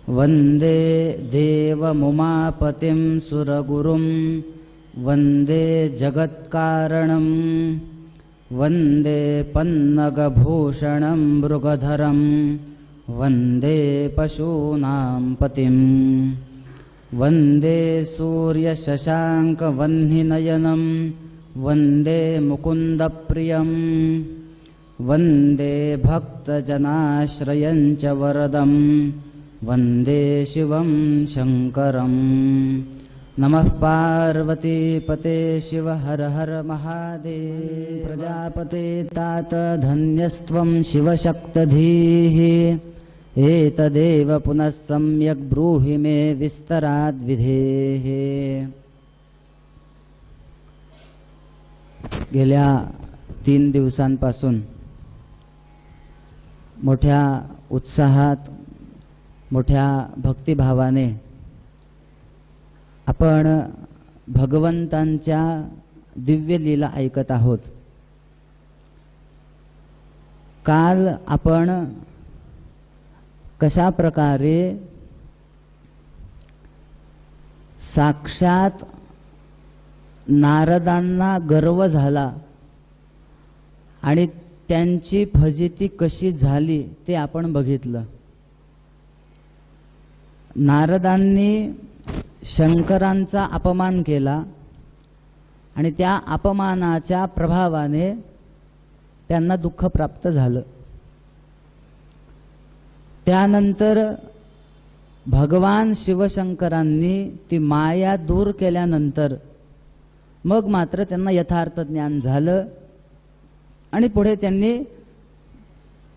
वंदे देवमुमापतिं सुरगुरुं वंदे जगत्कारणं वंदे पन्नगभूषणं मृगधरं वंदे पशूनां पतिं वंदे सूर्यशशाङ्कवह्निनयनं वंदे मुकुन्दप्रियं वंदे भक्तजनाश्रयं च वरदं वंदे शिवं शंकरं। नमः पार्वतीपते शिव हर हर महादेव। प्रजापते तात धन्यस्त्वं शिवशक्तधीः एतदेव पुनः सम्यक् ब्रूहि मे विस्तराद्विधेः। गेल्या 3 दिवसांपासून मोठ्या उत्साहात मोठ्या भक्तिभावाने आपण भगवंतांच्या दिव्य लीला ऐकत आहोत। काल आपण कशा प्रकारे साक्षात नारदांना गर्व झाला आणि त्यांची फजिती कशी झाली ते आपण बघितलं। नारदांनी शंकरांचा अपमान केला आणि त्या अपमानाच्या प्रभावाने त्यांना दुःख प्राप्त झालं। त्यानंतर भगवान शिवशंकरांनी ती माया दूर केल्यानंतर मग मात्र त्यांना यथार्थ ज्ञान झालं आणि पुढे त्यांनी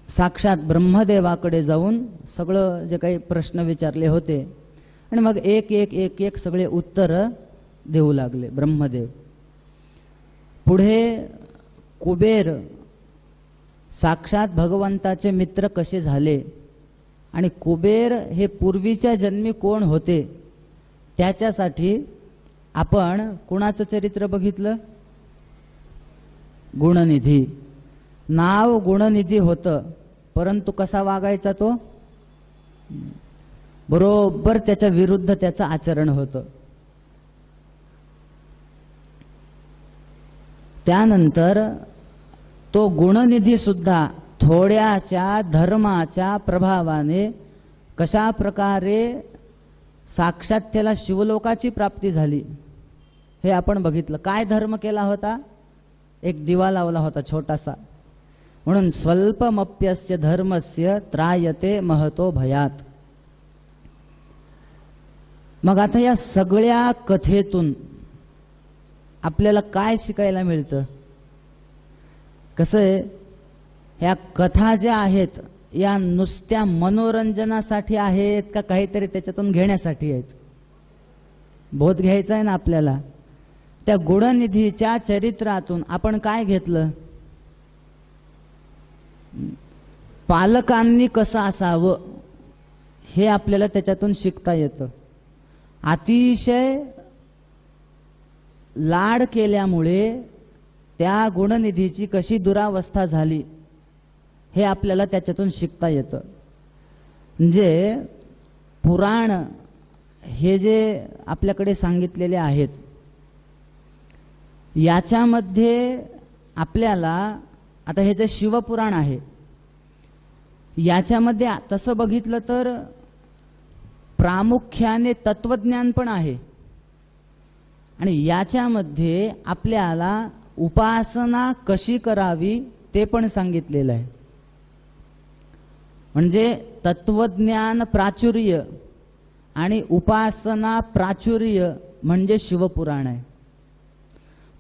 साक्षात ब्रह्मदेवाकडे जाऊन सगळं जे काही प्रश्न विचारले होते आणि मग एक एक एक एक सगळे उत्तर देऊ लागले ब्रह्मदेव। पुढे कुबेर साक्षात भगवंताचे मित्र कसे झाले आणि कुबेर हे पूर्वीच्या जन्मी कोण होते त्याच्यासाठी आपण कुणाचं चरित्र बघितलं? गुणनिधी। नाव गुणनिधी होतं, परंतु कसा वागायचा तो? बरोबर त्याच्या विरुद्ध त्याचं आचरण होतं। त्यानंतर तो गुणनिधी सुद्धा थोड्याच्या धर्माच्या प्रभावाने कशा प्रकारे साक्षात त्याला शिवलोकाची प्राप्ती झाली हे आपण बघितलं। काय धर्म केला होता? एक दिवा लावला होता छोटासा, म्हणून स्वल्पमप्यस्य धर्मस्य त्रायते महतो भयात। मग आता या सगळ्या कथेतून आपल्याला काय शिकायला मिळतं? कसं आहे, ह्या कथा ज्या आहेत या नुसत्या मनोरंजनासाठी आहेत का काहीतरी त्याच्यातून घेण्यासाठी आहेत? बोध घ्यायचा आहे ना आपल्याला। त्या गुणनिधीच्या चरित्रातून आपण काय घेतलं? पालकांनी कसं असावं हे आपल्याला त्याच्यातून शिकता येतं। अतिशय लाड केल्यामुळे त्या गुणनिधीची कशी दुरावस्था झाली हे आपल्याला त्याच्यातून शिकता येतं। म्हणजे पुराण हे जे आपल्याकडे सांगितलेले आहेत याच्यामध्ये आपल्याला आता हे जे शिवपुराण आहे याच्यामध्ये तसं बघितलं तर प्रामुख्याने तत्वज्ञान पण आहे आणि याच्यामध्ये आपल्याला उपासना कशी करावी ते पण सांगितलेलं आहे। म्हणजे तत्वज्ञान प्राचुर्य आणि उपासना प्राचुर्य म्हणजे शिवपुराण आहे।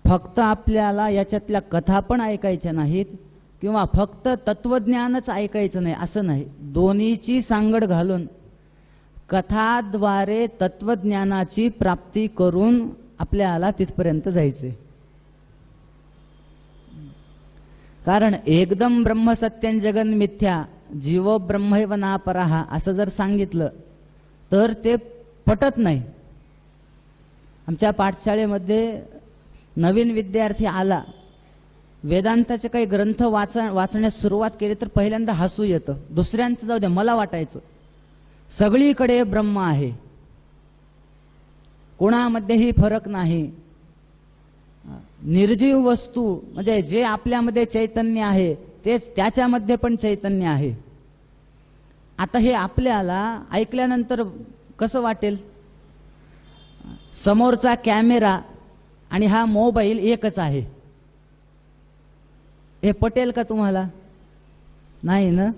फक्त आपल्याला याच्यातल्या कथा पण ऐकायच्या नाहीत किंवा फक्त तत्वज्ञानच ऐकायचं नाही असं नाही, दोन्हीची सांगड घालून कथाद्वारे तत्वज्ञानाची प्राप्ती करून आपल्याला तिथपर्यंत जायचे। कारण एकदम ब्रह्म सत्यं जगन मिथ्या जीव ब्रह्मैव नापरः असं जर सांगितलं तर ते पटत नाही। आमच्या पाठशाळेमध्ये नवीन विद्यार्थी आला, वेदांताचे काही ग्रंथ वाचण्यास सुरुवात केली तर पहिल्यांदा हसू येतं, दुसऱ्यांचं जाऊ द्या मला वाटायचं सगळीकडे ब्रह्म आहे, कोणामध्येही फरक नाही. निर्जीव वस्तू म्हणजे जे आपल्यामध्ये चैतन्य आहे तेच त्याच्यामध्ये पण चैतन्य आहे. आता हे आपल्याला ऐकल्यानंतर कसं वाटेल? समोरचा कॅमेरा आणि हा मोबाईल एकच आहे, हे पटेल का तुम्हाला? नाही ना.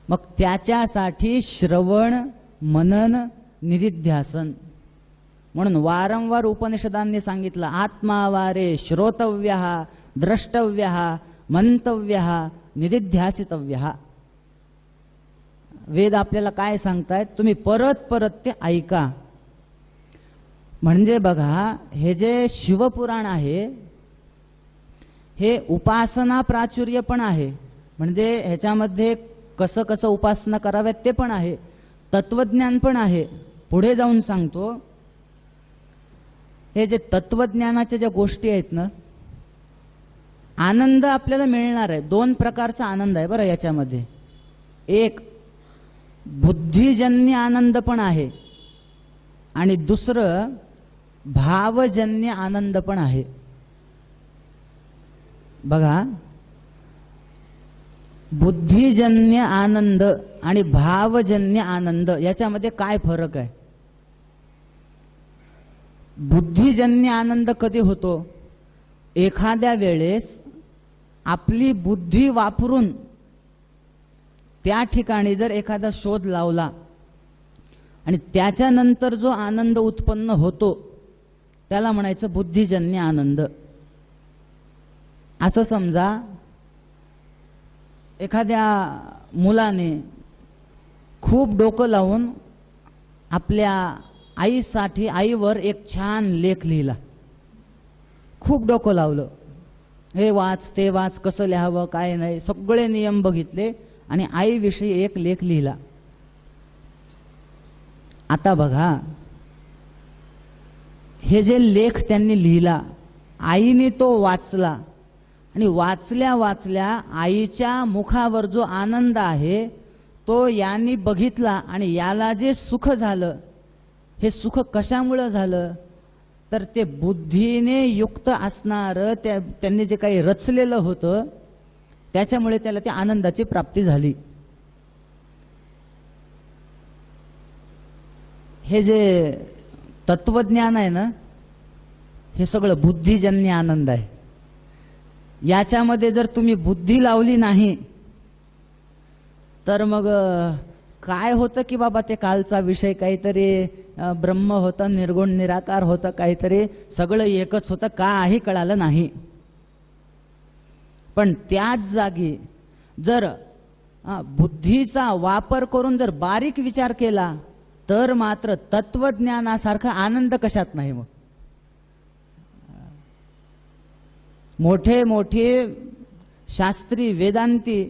मग त्याच्यासाठी श्रवण, मनन, निदिध्यासन. म्हणून वारंवार उपनिषदांनी सांगितलं, आत्मावारे श्रोतव्यः, द्रष्टव्यः, मंतव्यः, निदिध्यासितव्यः. वेद आपल्याला काय सांगतायत? तुम्ही परत परत ते ऐका. म्हणजे बघा, हे जे शिवपुराण आहे हे उपासना प्राचुर्य पण आहे, म्हणजे ह्याच्यामध्ये कसं कसं उपासना कराव्यात ते पण आहे, तत्वज्ञान पण आहे. पुढे जाऊन सांगतो, हे जे तत्वज्ञानाच्या ज्या गोष्टी आहेत ना, आनंद आपल्याला मिळणार आहे. दोन प्रकारचा आनंद आहे बरं याच्यामध्ये. एक बुद्धिजन्य आनंद पण आहे आणि दुसरं भावजन्य आनंद पण आहे. बघा, बुद्धिजन्य आनंद आणि भावजन्य आनंद याच्यामध्ये काय फरक आहे? बुद्धिजन्य आनंद कधी होतो? एखाद्या वेळेस आपली बुद्धी वापरून त्या ठिकाणी जर एखादा शोध लावला आणि त्याच्यानंतर जो आनंद उत्पन्न होतो त्याला म्हणायचं बुद्धिजन्य आनंद. असं समजा, एखाद्या मुलाने खूप डोकं लावून आपल्या आईसाठी, आईवर एक छान लेख लिहिला. खूप डोकं लावलं, हे वाच ते वाच, कसं लिहावं काय नाही, सगळे नियम बघितले आणि आईविषयी एक लेख लिहिला. आता बघा, हे जे लेख त्यांनी लिहिला, आईने तो वाचला आणि वाचल्या वाचल्या आईच्या मुखावर जो आनंद आहे तो यांनी बघितला आणि याला जे सुख झालं, हे सुख कशामुळे झालं? तर ते बुद्धीने युक्त असणारं त्यांनी जे काही रचलेलं होतं त्याच्यामुळे त्याला त्या आनंदाची प्राप्ती झाली. हे जे तत्वज्ञान आहे ना, हे सगळं बुद्धिजन्य आनंद आहे. याच्यामध्ये जर तुम्ही बुद्धी लावली नाही तर मग काय होतं की बाबा ते कालचा विषय काहीतरी ब्रह्म होतं, निर्गुण निराकार होतं, काहीतरी सगळं एकच होतं, काही कळालं नाही. पण त्याच जागी जर बुद्धीचा वापर करून जर बारीक विचार केला तर मात्र तत्वज्ञानासारखा आनंद कशात नाही. मग मोठे मोठे शास्त्री वेदांती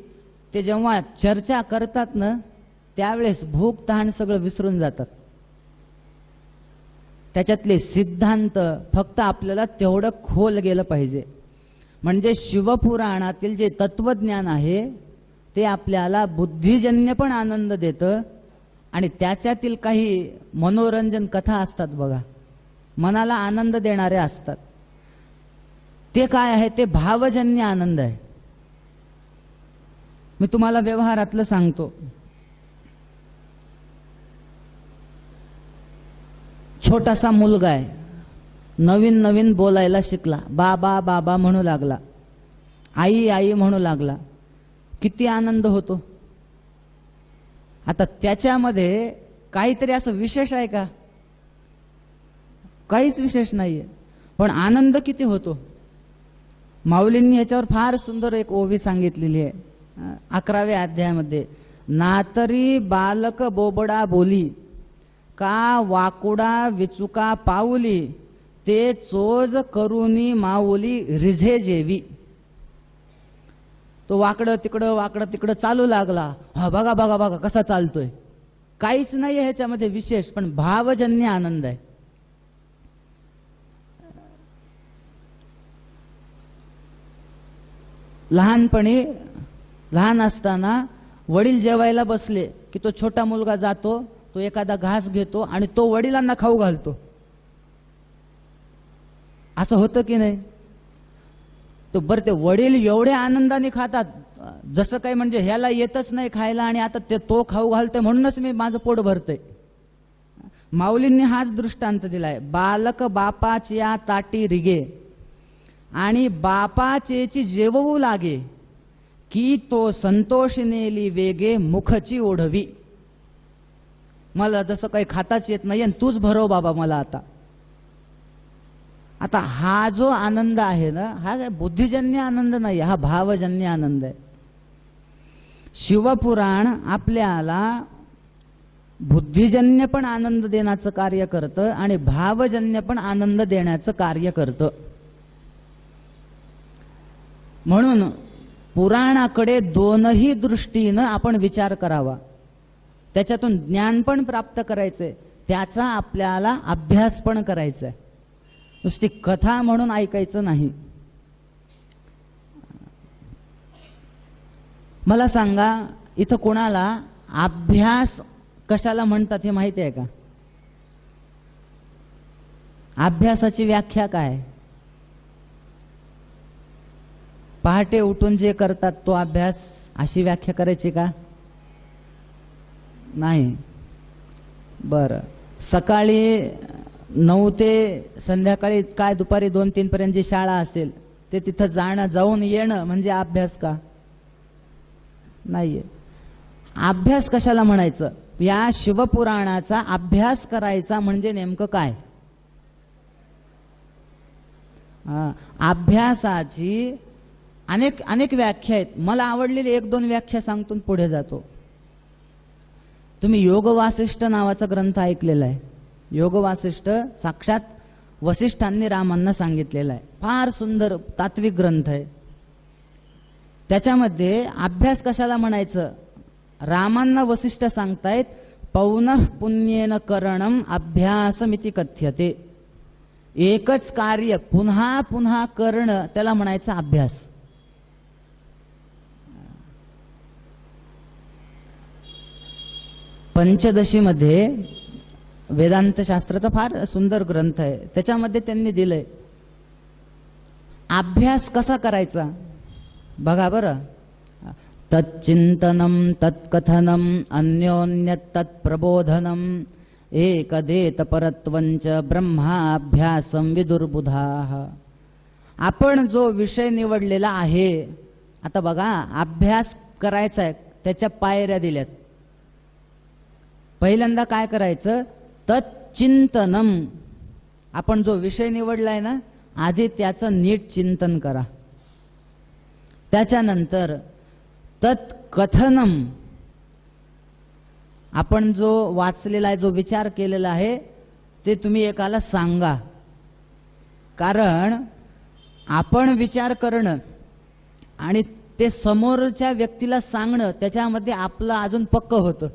ते जेव्हा चर्चा करतात ना, त्यावेळेस भूक तहान सगळं विसरून जातात. त्याच्यातले सिद्धांत फक्त आपल्याला तेवढं खोल गेलं पाहिजे. म्हणजे शिवपुराणातील जे तत्वज्ञान आहे ते आपल्याला बुद्धिजन्य पण आनंद देतं आणि त्याच्यातील काही मनोरंजन कथा असतात बघा, मनाला आनंद देणारे असतात. ते काय आहे? ते भावजन्य आनंद आहे. मी तुम्हाला व्यवहारातलं सांगतो. छोटासा मुलगा आहे, नवीन नवीन बोलायला शिकला, बाबा बाबा म्हणू लागला, आई आई म्हणू लागला. किती आनंद होतो. आता त्याच्यामध्ये काहीतरी असं विशेष आहे का? काहीच विशेष नाहीये, पण आनंद किती होतो. माऊलींनी याच्यावर फार सुंदर एक ओवी सांगितलेली आहे 11व्या अध्यायामध्ये. नातरी बालक बोबडा बोली, का वाकुडा विचुका पाऊली, ते चोज करुनी माऊली रिझे जेवी. तो वाकडं तिकडं चालू लागला. हा बघा बघा बघा कसा चालतोय. काहीच नाही ह्याच्यामध्ये विशेष, पण भावजन्य आनंद आहे. लहान असताना वडील जेवायला बसले की तो छोटा मुलगा जातो, तो एखादा घास घेतो आणि तो वडिलांना खाऊ घालतो. असं होतं की नाही? तो बरं ते वडील एवढ्या आनंदाने खातात, जसं काही म्हणजे ह्याला येतच नाही खायला आणि आता ते तो खाऊ घालतोय म्हणूनच मी माझं पोट भरतंय. माऊलींनी हाच दृष्टांत दिलाय. बालक बापाच्या ताटी रिगे आणि बापाचेची जेवू लागे, की तो संतोष नेली वेगे मुखची ओढवी. मला जसं काही खाताच येत नाही आणि तूच भरव बाबा मला आता. आता हा जो आनंद आहे ना, हा बुद्धिजन्य आनंद नाही, हा भावजन्य आनंद आहे. शिवपुराण आपल्याला बुद्धिजन्य पण आनंद देण्याचं कार्य करतं आणि भावजन्य पण आनंद देण्याचं कार्य करतं. म्हणून पुराणाकडे दोनही दृष्टीनं आपण विचार करावा. त्याच्यातून ज्ञान पण प्राप्त करायचंय, त्याचा आपल्याला अभ्यास पण करायचा आहे. नुसती कथा म्हणून ऐकायचं नाही. मला सांगा, इथं कोणाला अभ्यास कशाला म्हणतात हे माहिती आहे का? अभ्यासाची व्याख्या काय? पहाटे उठून जे करतात तो अभ्यास, अशी व्याख्या करायची का? नाही. बरं, सकाळी 9 ते संध्याकाळी काय दुपारी 2-3 पर्यंत जी शाळा असेल ते तिथं जाऊन येणं म्हणजे अभ्यास का? नाहीये. अभ्यास कशाला म्हणायचं? या शिवपुराणाचा अभ्यास करायचा म्हणजे नेमकं काय? अभ्यासाची अनेक व्याख्या आहेत. मला आवडलेली 1-2 व्याख्या सांगतो पुढे जातो. तुम्ही योग वासिष्ठ नावाचा ग्रंथ ऐकलेला आहे. योग वासिष्ठ साक्षात वसिष्ठांनी रामांना सांगितलेला आहे. फार सुंदर तात्विक ग्रंथ आहे. त्याच्यामध्ये अभ्यास कशाला म्हणायचं? रामांना वसिष्ठ सांगतायत, पौनः पुण्येन करणम अभ्यासमिति कथ्यते. एकच कार्य पुन्हा पुन्हा करणं त्याला म्हणायचं अभ्यास. पंचदशीमध्ये वेदांत शास्त्राचा फार सुंदर ग्रंथ आहे. त्याच्यामध्ये त्यांनी दिलंय अभ्यास कसा करायचा. बघा बरं, तच्चिंतनम तत्कथनम अन्योन्य तत्प्रबोधनम एकदेत परत्वंच ब्रह्माभ्यासम विदुर्बुधाः. आपण जो विषय निवडलेला आहे, आता बघा अभ्यास करायचा आहे, त्याच्या पायऱ्या दिल्यात. पहिल्यांदा काय करायचं? तच्चिंतनम. आपण जो विषय निवडलाय ना, आधी त्याचं नीट चिंतन करा. त्याच्यानंतर तत्कथनम. आपण जो वाचलेला आहे, जो विचार केलेला आहे, ते तुम्ही एकाला सांगा. कारण आपण विचार करणं आणि ते समोरच्या व्यक्तीला सांगणं, त्याच्यामध्ये आपलं अजून पक्क होतं.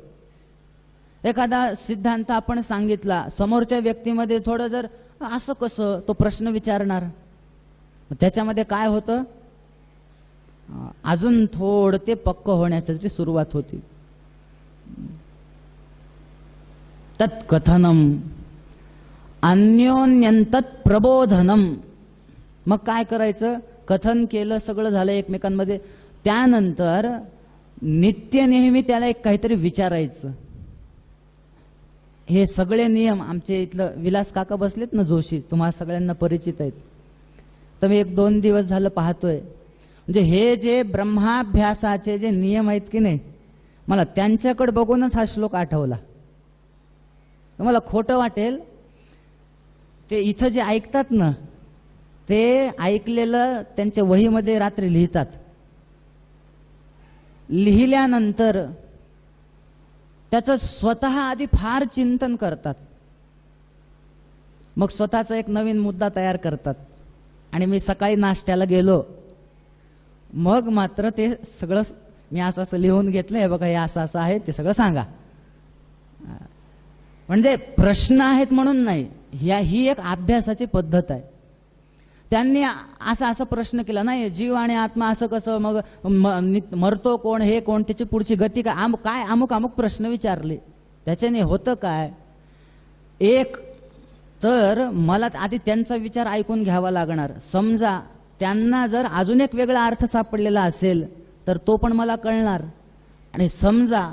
एखादा सिद्धांत आपण सांगितला, समोरच्या व्यक्तीमध्ये थोडं जर असं कसं तो प्रश्न विचारणार, त्याच्यामध्ये काय होतं? अजून थोडं ते पक्क होण्याची सुरुवात होती. तत्कथनम अन्योन्यंतत् प्रबोधनम. मग काय करायचं? कथन केलं, सगळं झालं एकमेकांमध्ये. त्यानंतर नित्य नेहमी त्याला एक काहीतरी विचारायचं. हे सगळे नियम आमचे इथलं विलास काका बसलेत ना जोशी, तुम्हाला सगळ्यांना परिचित आहेत. तर मी 1-2 दिवस झालं पाहतोय. म्हणजे हे जे ब्रह्माभ्यासाचे जे नियम आहेत की नाही, मला त्यांच्याकडे बघूनच हा श्लोक आठवला. तुम्हाला खोटं वाटेल, ते इथं जे ऐकतात ना, ते ऐकलेलं त्यांच्या वहीमध्ये रात्री लिहितात. लिहिल्यानंतर त्याचं स्वतः आधी फार चिंतन करतात, मग स्वतःचा एक नवीन मुद्दा तयार करतात. आणि मी सकाळी नाश्त्याला गेलो, मग मात्र ते सगळं मी असं असं लिहून घेतलं, हे बघा हे असं असं आहे, ते सगळं सांगा. म्हणजे प्रश्न आहेत म्हणून नाही, ही एक अभ्यासाची पद्धत आहे. त्यांनी असा प्रश्न केला, नाही जीव आणि आत्मा असं कसं, मग मरतो कोण, हे कोण, त्याची पुढची गती काय, काय अमुक प्रश्न विचारले. त्याच्याने होतं काय, एक तर मला आधी त्यांचा विचार ऐकून घ्यावा लागणार. समजा त्यांना जर अजून एक वेगळा अर्थ सापडलेला असेल तर तो पण मला कळणार. आणि समजा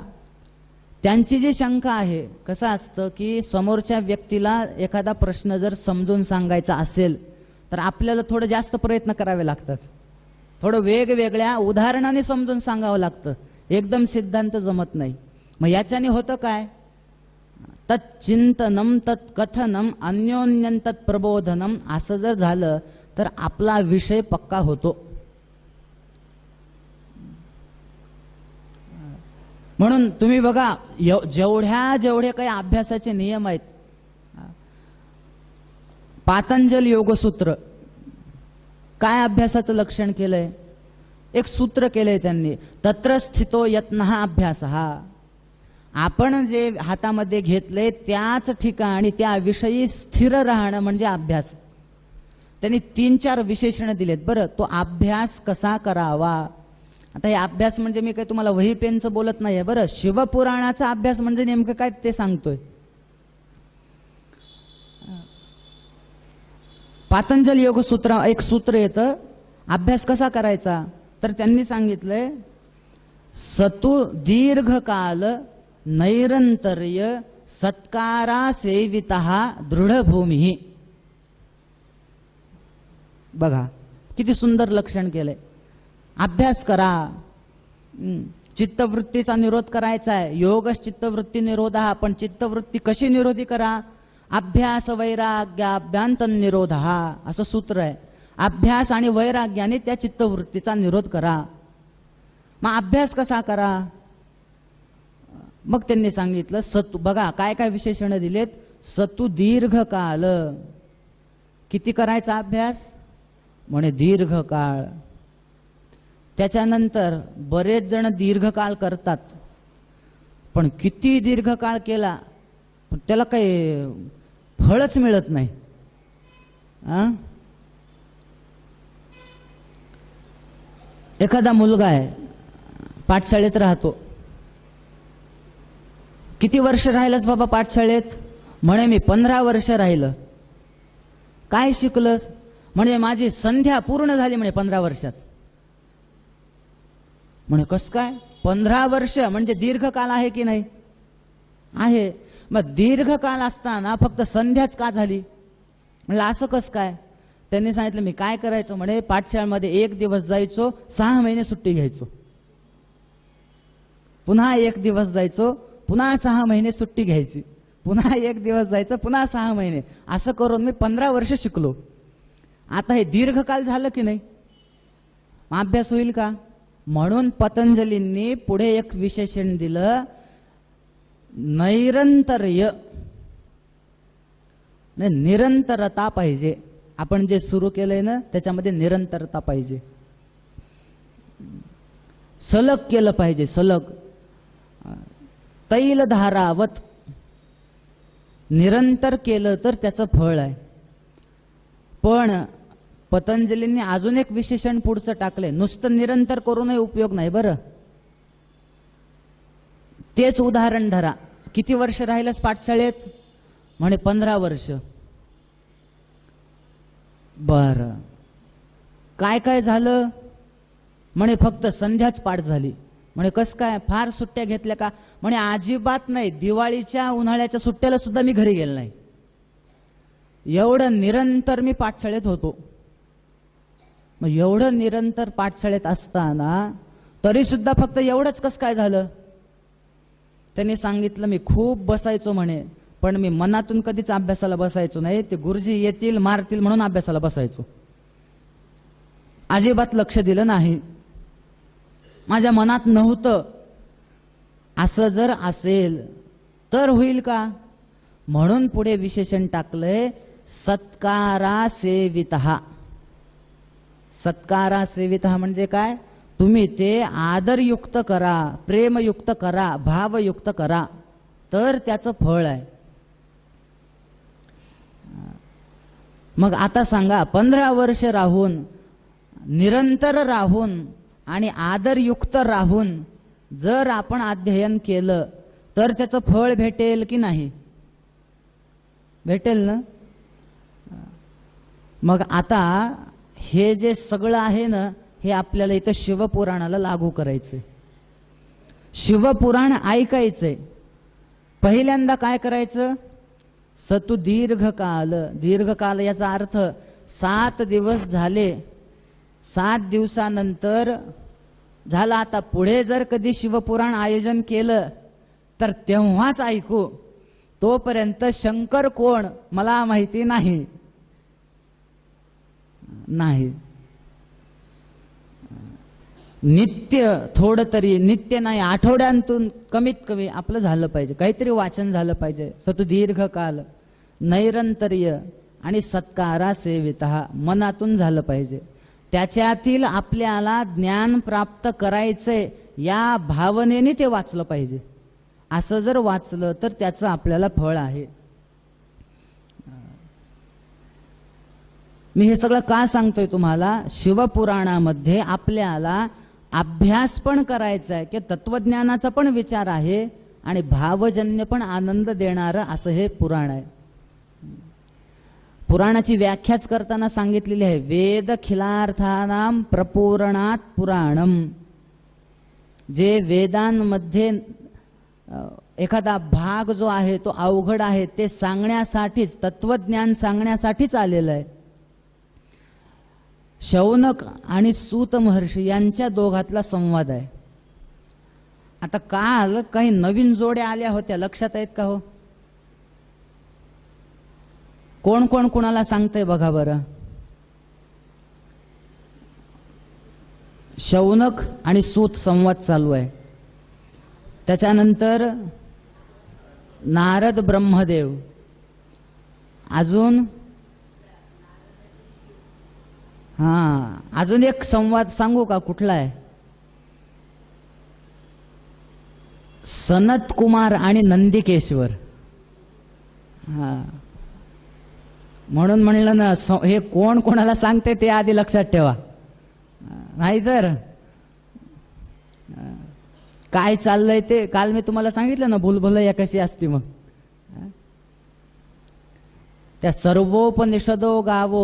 त्यांची जी शंका आहे, कसं असतं की समोरच्या व्यक्तीला एखादा प्रश्न जर समजून सांगायचा असेल तर आपल्याला थोडं जास्त प्रयत्न करावे लागतात, थोडं वेगवेगळ्या उदाहरणाने समजून सांगावं लागतं, एकदम सिद्धांत जमत नाही. मग याच्याने होतं काय, तच्चिंतनम तत्कथनम अन्योन्यं तत्प्रबोधनम असं जर झालं तर आपला विषय पक्का होतो. म्हणून तुम्ही बघा, जेवढे काही अभ्यासाचे नियम आहेत, पातंजल योगसूत्र काय अभ्यासाचं लक्षण केलंय, एक सूत्र केलंय त्यांनी, तत्र स्थितो यत्नः अभ्यासः. आपण जे हातामध्ये घेतले त्याच ठिकाणी त्याविषयी स्थिर राहणं म्हणजे अभ्यास. त्यांनी 3-4 विशेषण दिलेत. बरं, तो अभ्यास कसा करावा. आता हे अभ्यास म्हणजे मी काय तुम्हाला वही पेनचं बोलत नाहीये. बरं, शिवपुराणाचा अभ्यास म्हणजे नेमकं काय ते सांगतोय. पातंजल योगसूत्र एक सूत्र येतं, अभ्यास कसा करायचा. तर त्यांनी सांगितलंय, सतु दीर्घकाल नैरंतर्य सत्कारा सेवितः दृढभूमी. बघा किती सुंदर लक्षण केलंय. अभ्यास करा, चित्तवृत्तीचा निरोध करायचा आहे. योगच चित्तवृत्ती निरोध. पण चित्तवृत्ती कशी निरोधी करा, अभ्यास वैराग्याभ्यांतन निरोध असं सूत्र आहे. अभ्यास आणि वैराग्याने त्या चित्तवृत्तीचा निरोध करा. मग अभ्यास कसा करा, मग त्यांनी सांगितलं सतु. बघा काय काय विशेषण दिलेत. सतु दीर्घकाल, किती करायचा अभ्यास म्हणे, दीर्घकाळ. त्याच्यानंतर बरेच जण दीर्घकाळ करतात, पण किती दीर्घकाळ केला पण त्याला काही फळच मिळत नाही. एखादा मुलगा आहे, पाठशाळेत राहतो. किती वर्ष राहिलंस बाबा पाठशाळेत, म्हणे मी 15 वर्ष राहिलं. काय शिकलंस, म्हणजे माझी संध्या पूर्ण झाली म्हणे 15 वर्षात. म्हणे कस काय, 15 वर्ष म्हणजे दीर्घकाल आहे की नाही, आहे. मग दीर्घकाल असताना फक्त संध्याच का झाली, म्हणलं असं कस काय. त्यांनी सांगितलं मी काय करायचो म्हणे, पाठशाळेमध्ये 1 दिवस जायचो, 6 महिने सुट्टी घ्यायचो, पुन्हा 1 दिवस जायचो, पुन्हा 6 महिने सुट्टी घ्यायची, पुन्हा 1 दिवस जायचं, पुन्हा 6 महिने, असं करून मी 15 वर्ष शिकलो. आता हे दीर्घकाल झालं की नाही, अभ्यास होईल का. म्हणून पतंजलींनी पुढे एक विशेषण दिलं, नैरंतर्य. निरंतरता पाहिजे. आपण जे सुरू केलंय ना त्याच्यामध्ये निरंतरता पाहिजे, सलग केलं पाहिजे, सलग. तैलधारावत निरंतर केलं तर त्याचं फळ आहे. पण पतंजलींनी अजून एक विशेषण पुढचं टाकले, नुसतं निरंतर करूनही उपयोग नाही. बरं, तेच उदाहरण धरा. किती वर्ष राहिलंस पाठशाळेत, म्हणे 15 वर्ष. बर, काय काय झालं, म्हणे फक्त संध्याच पाठ झाली. म्हणे कस काय, फार सुट्ट्या घेतल्या का, म्हणे अजिबात नाही, दिवाळीच्या उन्हाळ्याच्या सुट्ट्याला सुद्धा मी घरी गेलो नाही, एवढं निरंतर मी पाठशाळेत होतो. मग एवढं निरंतर पाठशाळेत असताना तरी सुद्धा फक्त एवढंच कस काय झालं. त्यांनी सांगितलं मी खूप बसायचो म्हणे, पण मी मनातून कधीच अभ्यासाला बसायचो नाही. ते गुरुजी येतील मारतील म्हणून अभ्यासाला बसायचो, अजिबात लक्ष दिलं नाही, माझ्या मनात नव्हतं. असं जर असेल तर होईल का. म्हणून पुढे विशेषण टाकलंय, सत्कारा सेवितः. सत्कारा सेवितः म्हणजे काय, तुम्ही ते आदरयुक्त करा, प्रेमयुक्त करा, भावयुक्त करा, तर त्याचं फळ आहे. मग आता सांगा, 15 वर्ष राहून, निरंतर राहून आणि आदरयुक्त राहून जर आपण अध्ययन केलं तर त्याचं फळ भेटेल की नाही? भेटेल ना. मग आता हे जे सगळं आहे ना, हे आपल्याला इथं शिवपुराणाला लागू करायचंय. शिवपुराण ऐकायचंय. पहिल्यांदा काय करायचं? सतु दीर्घकाल. दीर्घकाल याचा अर्थ 7 दिवस झाले. 7 दिवसानंतर झालं. आता पुढे जर कधी शिवपुराण आयोजन केलं तर तेव्हाच ऐकू. तोपर्यंत शंकर कोण मला माहिती नाही. नित्य थोडं तरी, नित्य नाही आठवड्यांतून कमीत कमी आपलं झालं पाहिजे, काहीतरी वाचन झालं पाहिजे. सतु दीर्घकाल नैरंतर्य आणि सत्कारा सेविता मनातून झालं पाहिजे. त्याच्यातील आपल्याला ज्ञान प्राप्त करायचंय या भावनेने ते वाचलं पाहिजे. असं जर वाचलं तर त्याचं आपल्याला फळ आहे. मी हे सगळं का सांगतोय तुम्हाला? शिवपुराणामध्ये आपल्याला अभ्यास पण करायचा आहे की तत्वज्ञानाचा पण विचार आहे आणि भावजन्य पण आनंद देणारं असं हे पुराण आहे. पुराणाची व्याख्याच करताना सांगितलेली आहे, वेद खिलार्थानाम प्रपूरणात पुराणम. जे वेदांमध्ये एखादा भाग जो आहे तो अवघड आहे ते सांगण्यासाठीच, तत्वज्ञान सांगण्यासाठीच आलेलं आहे. शौनक आणि सूत महर्षी यांच्या दोघातला संवाद आहे. आता काल काही नवीन जोड्या आल्या होत्या, लक्षात आहेत का हो? कोण कोण कुणाला सांगतंय बघा बरं. शौनक आणि सूत संवाद चालू आहे. त्याच्यानंतर नारद ब्रह्मदेव. अजून अजून एक संवाद सांगू का? कुठला आहे? सनत कुमार आणि नंदिकेश्वर. म्हणून म्हणलं ना, हे कोण कोणाला सांगते ते आधी लक्षात ठेवा, नाहीतर काय चाललंय ते काल मी तुम्हाला सांगितलं ना, भुलभुलैया कशी असती. मग त्या सर्वोपनिषदो गावो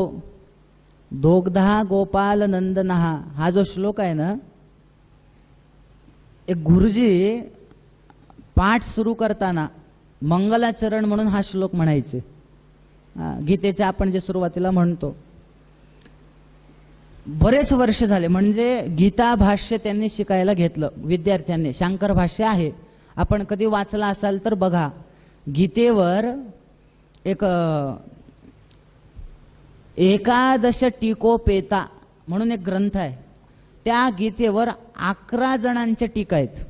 दोग्धा गोपाल नंदनहा, हा जो श्लोक आहे ना, एक गुरुजी पाठ सुरू करताना मंगलाचरण म्हणून हा श्लोक म्हणायचे. गीतेच्या आपण जे सुरुवातीला म्हणतो. बरेच वर्ष झाले, म्हणजे गीता भाष्य त्यांनी शिकायला घेतलं विद्यार्थ्यांनी. शंकर भाष्य आहे, आपण कधी वाचला असाल तर बघा. गीतेवर एक एकादश टीकोपेता म्हणून एक ग्रंथ आहे. त्या गीतेवर 11 जणांच्या टीका आहेत.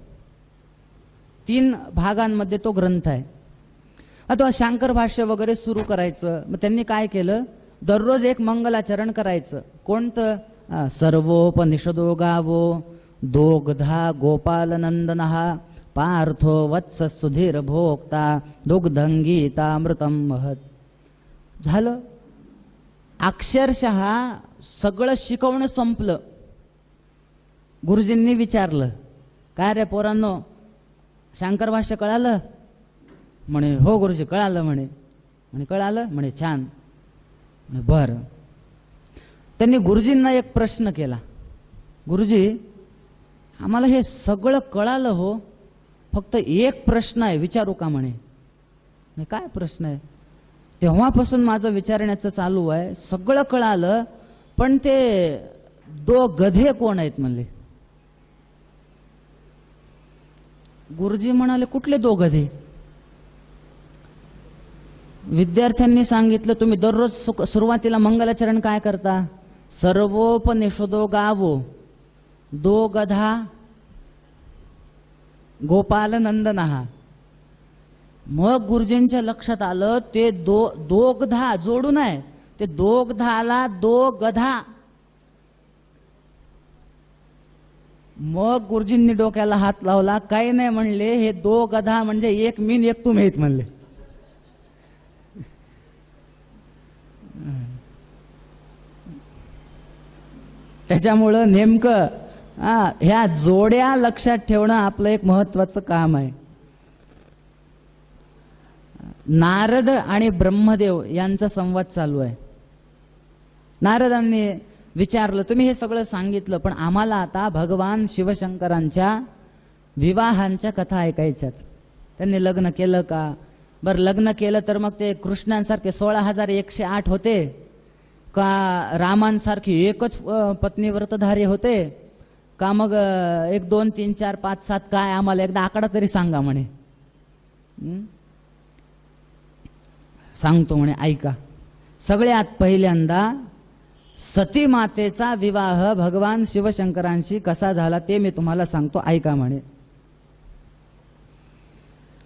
3 भागांमध्ये तो ग्रंथ आहे. आता शंकर भाष्य वगैरे सुरू करायचं, मग त्यांनी काय केलं, दररोज एक मंगलाचरण करायचं. कोणतं? सर्वोपनिषदो गावो दोग्धा गोपालनंदनहा पार्थो वत्स सुधीर भोक्ता दुग्धंगीतामृतम महत. झालं. अक्षरशः सगळं शिकवणं संपलं. गुरुजींनी विचारलं, काय रे पोरांनो, शंकर भाष्य कळालं? म्हणे हो गुरुजी कळालं. म्हणे कळालं? म्हणे छान. बरं. त्यांनी गुरुजींना एक प्रश्न केला, गुरुजी आम्हाला हे सगळं कळालं हो, फक्त एक प्रश्न आहे, विचारू का? म्हणे काय प्रश्न आहे? तेव्हापासून माझं विचारण्याचं चालू आहे, सगळं कळालं पण ते 2 गधे कोण आहेत म्हणले. गुरुजी म्हणाले कुठले 2 गधे? विद्यार्थ्यांनी सांगितलं, तुम्ही दररोज सुरुवातीला मंगलाचरण काय करता? सर्वोपनिषदो गावो दोग्धा गोपाल नंदनहा. मग गुरुजींच्या लक्षात आलं ते दोग्धा जोडून आहे, ते दोग्धाला 2 गधा. मग गुरुजींनी डोक्याला हात लावला, काही नाही म्हणले, हे 2 गधा म्हणजे एक मीन एक तुम्ही आहेत म्हणले. त्याच्यामुळं नेमकं ह्या जोड्या लक्षात ठेवणं आपलं एक महत्वाचं काम आहे. नारद आणि ब्रह्मदेव यांचा संवाद चालू आहे. नारदांनी विचारलं, तुम्ही हे सगळं सांगितलं, पण आम्हाला आता भगवान शिवशंकरांच्या विवाहांच्या कथा ऐकायच्यात. त्यांनी लग्न केलं का? बरं, लग्न केलं तर मग ते कृष्णांसारखे 16,108 होते का? रामांसारखी एकच पत्नी व्रतधारी होते का? मग 1 2 3 4 5 7 काय? आम्हाला एकदा आकडा तरी सांगा म्हणे. सांगतो म्हणे, ऐका. सगळ्यात पहिल्यांदा सती मातेचा विवाह भगवान शिवशंकरांशी कसा झाला ते मी तुम्हाला सांगतो, ऐका म्हणे.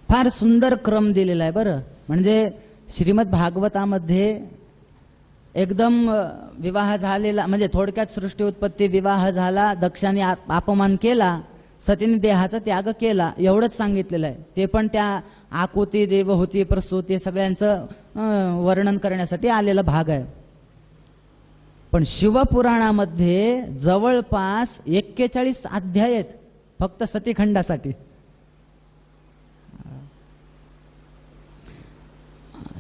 फार सुंदर क्रम दिलेला आहे बरं. म्हणजे श्रीमद भागवतामध्ये एकदम विवाह झालेला, म्हणजे थोडक्यात सृष्टी उत्पत्ती, विवाह झाला, दक्षाने अपमान केला, सतीने देहाचा त्याग केला, एवढंच सांगितलेलं आहे. ते पण त्या आकुती, देवहूती, प्रसूती सगळ्यांचं वर्णन करण्यासाठी आलेला भाग आहे. पण शिवपुराणामध्ये जवळपास 41 अध्याय आहेत फक्त सतीखंडासाठी.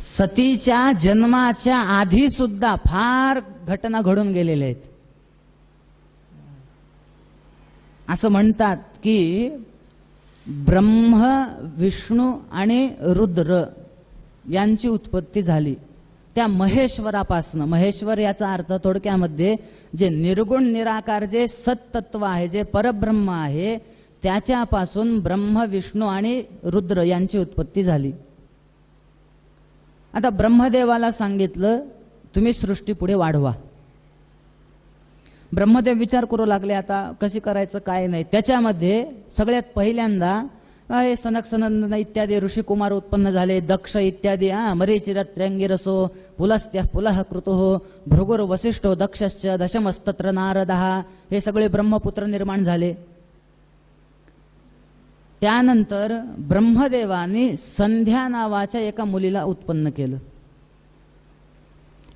सतीच्या जन्माच्या आधी सुद्धा फार घटना घडून गेलेल्या आहेत. असं म्हणतात की ब्रह्म, विष्णू आणि रुद्र यांची उत्पत्ती झाली त्या महेश्वरापासनं. महेश्वर याचा अर्थ थोडक्यामध्ये जे निर्गुण निराकार, जे सत्तत्व आहे, जे परब्रह्म आहे, त्याच्यापासून ब्रह्म, विष्णू आणि रुद्र यांची उत्पत्ती झाली. आता ब्रह्मदेवाला सांगितलं तुम्ही सृष्टी पुढे वाढवा. ब्रह्मदेव विचार करू लागले, आता कशी करायचं काय नाही. त्याच्यामध्ये सगळ्यात पहिल्यांदा हे सनक सनंदन इत्यादी ऋषिकुमार उत्पन्न झाले, दक्ष इत्यादी, मरीचिरत्र्यंगिरसो पुलस्त्य पुलः कृतुः भृगुर वसिष्ठो दक्षश्च दशमस्तत्र नारदः, हे सगळे ब्रह्मपुत्र निर्माण झाले. त्यानंतर ब्रह्मदेवाने संध्या नावाच्या एका मुलीला उत्पन्न केलं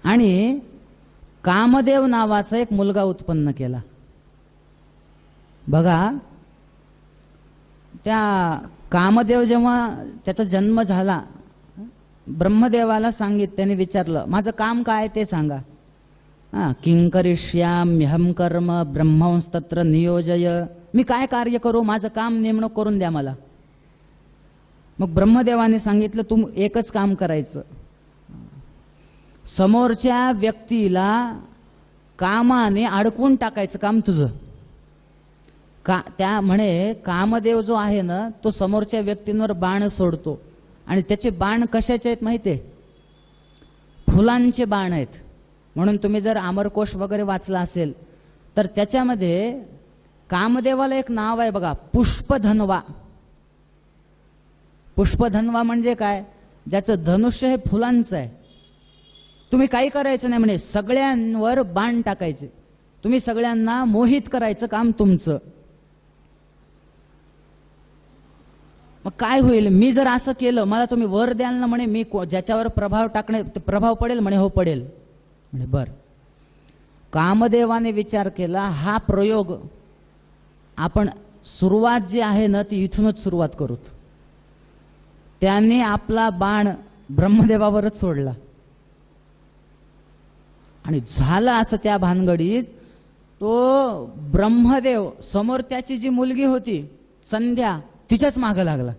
आणि कामदेव नावाचा एक मुलगा उत्पन्न केला. बघा, त्या कामदेव जेव्हा त्याचा जन्म झाला, ब्रह्मदेवाला त्याने विचारलं, माझं काम काय ते सांगा. किं करिष्याम्यहं कर्म ब्रह्मंस्तत्र नियोजय, मी काय कार्य करू, माझं काम नेमणूक करून द्या मला. मग ब्रह्मदेवाने सांगितलं, तू एकच काम करायचं, समोरच्या व्यक्तीला कामाने अडकवून टाकायचं काम तुझं. त्या म्हणे कामदेव जो आहे ना, तो समोरच्या व्यक्तींवर बाण सोडतो आणि त्याचे बाण कशाचे आहेत माहितीये? फुलांचे बाण आहेत. म्हणून तुम्ही जर अमरकोश वगैरे वाचला असेल तर त्याच्यामध्ये कामदेवाला एक नाव आहे बघा, पुष्पधन्वा. पुष्पधन्वा म्हणजे काय? ज्याचं धनुष्य हे फुलांचं आहे. तुम्ही काही करायचं नाही म्हणे, सगळ्यांवर बाण टाकायचे, तुम्ही सगळ्यांना मोहित करायचं काम तुमचं. मग काय होईल, मी जर असं केलं, मला तुम्ही वर द्याल ना म्हणे, मी ज्याच्यावर प्रभाव पडेल म्हणे. हो पडेल म्हणे. बर, कामदेवाने विचार केला, हा प्रयोग आपण सुरुवात जी आहे ना ती इथूनच सुरुवात करूत. त्याने आपला बाण ब्रह्मदेवावरच सोडला आणि झालं असं त्या भानगडीत तो ब्रह्मदेव समोर त्याची जी मुलगी होती संध्या, तिच्याच मागं लागला.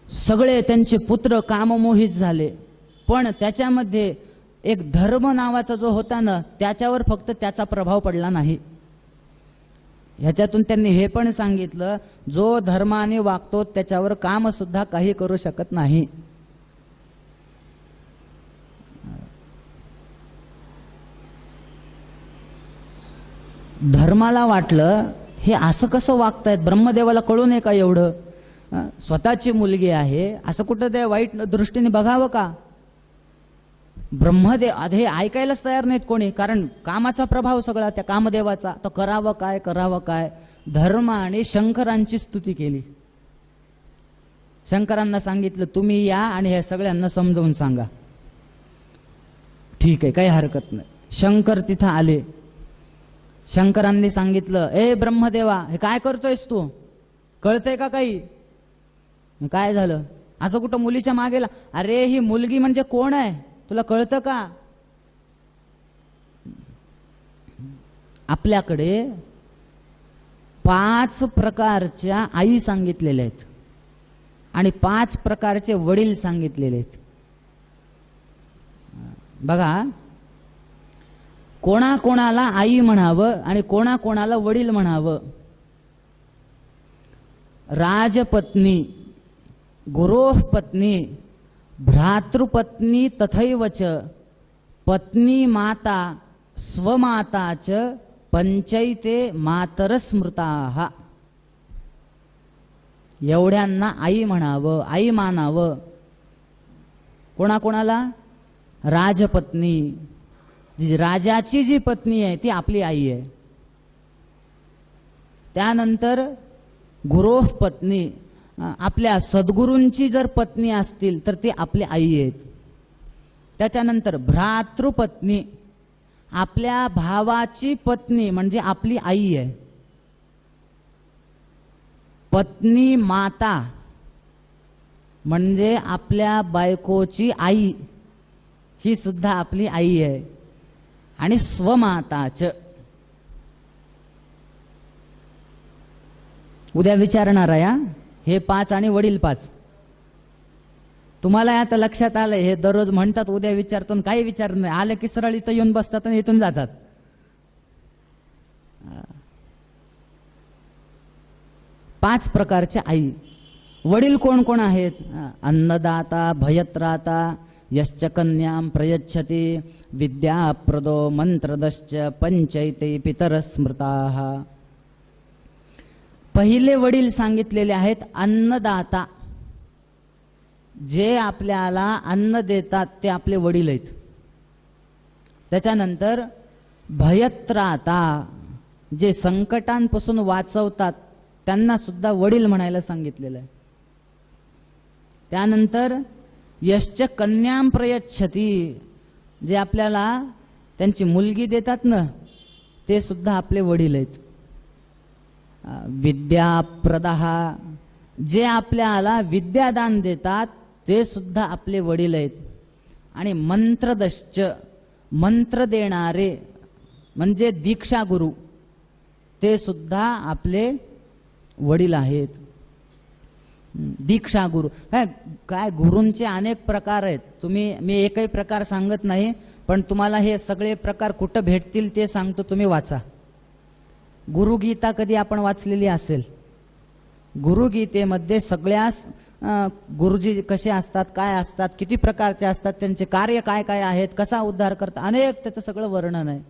सगळे त्यांचे पुत्र काममोहित झाले, पण त्याच्यामध्ये एक धर्म नावाचा जो होता ना, त्याच्यावर फक्त त्याचा प्रभाव पडला नाही. ह्याच्यातून त्यांनी हे पण सांगितलं, जो धर्माने वागतो त्याच्यावर काम सुद्धा काही करू शकत नाही. धर्माला वाटलं हे असं कसं वागतायत, ब्रह्मदेवाला कळू नये का एवढं? स्वतःची मुलगी आहे, असं कुठं ते वाईट दृष्टीने बघावं का? ब्रह्मदेव हे ऐकायलाच तयार नाहीत कोणी, कारण कामाचा प्रभाव सगळा त्या कामदेवाचा. तर करावं काय, करावं काय? धर्माने शंकरांची स्तुती केली. शंकरांना सांगितलं, तुम्ही या आणि हे सगळ्यांना समजावून सांगा. ठीक आहे, काही हरकत नाही. शंकर तिथं आले. शंकरांनी सांगितलं, ए ब्रह्मदेवा, हे काय करतोयस तू? कळतंय का काही? काय झालं असं कुठं मुलीच्या मागेला? अरे ही मुलगी म्हणजे कोण आहे तुला कळतं का? आपल्याकडे 5 प्रकारच्या आई सांगितलेल्या आहेत आणि 5 प्रकारचे वडील सांगितलेले आहेत. बघा, कोणाकोणाला आई म्हणावं आणि कोणाकोणाला वडील म्हणावं. राजपत्नी, गुरोः पत्नी, भ्रातृपत्नी तथैवच, पत्नी माता स्वमाता च पंचैते मातरस्मृताः. एवढ्यांना आई म्हणावं, आई मानावं. कोणाकोणाला? राजपत्नी, जी राजाची जी पत्नी आहे ती आपली आई आहे. त्यानंतर गुरोः पत्नी, आपल्या सद्गुरूंची जर पत्नी असतील तर ती आपली आई आहेत. त्याच्यानंतर भ्रातृपत्नी, आपल्या भावाची पत्नी म्हणजे आपली आई आहे. पत्नी माता म्हणजे आपल्या बायकोची आई, ही सुद्धा आपली आई आहे. आणि स्वमाताच, उद्या विचारणार आहे हे 5 आणि वडील 5. तुम्हाला आता लक्षात आलं, हे दररोज म्हणतात उद्या विचारतो, काही विचार नाही आले की सरळ इथं येऊन बसतात आणि इथून जातात. पाच प्रकारचे आई. वडील कोण कोण आहेत? अन्नदाता, भयत्राता, यश्च कन्यां प्रयच्छति, विद्याप्रदो मंत्रदश्च, पंचैते पितरस्मृताः. पहिले वडील सांगितलेले आहेत अन्नदाता, जे आपल्याला अन्न देतात ते आपले वडील आहेत. त्याच्यानंतर भयत्राता, जे संकटांपासून वाचवतात त्यांना सुद्धा वडील म्हणायला सांगितलेलं आहे. त्यानंतर यश्च कन्यां प्रयच्छति, जे आपल्याला त्यांची मुलगी देतात ना ते सुद्धा आपले वडील आहेत. विद्याप्रदः, जे आपल्याला विद्यादान देतात ते सुद्धा आपले वडील आहेत. आणि मंत्रदश्च, मंत्र देणारे म्हणजे दीक्षा गुरु, ते सुद्धा आपले वडील आहेत. दीक्षा गुरु काय गुरूंचे अनेक प्रकार आहेत. मी एकही प्रकार सांगत नाही, पण तुम्हाला हे सगळे प्रकार कुठं भेटतील ते सांगतो, तुम्ही वाचा. गुरुगीता कधी आपण वाचलेली असेल, गुरुगीतेमध्ये सगळ्यास गुरुजी कसे असतात, काय असतात, किती प्रकारचे असतात, त्यांचे कार्य काय काय आहेत, कसा उद्धार करतात, अनेक त्याचं सगळं वर्णन आहे.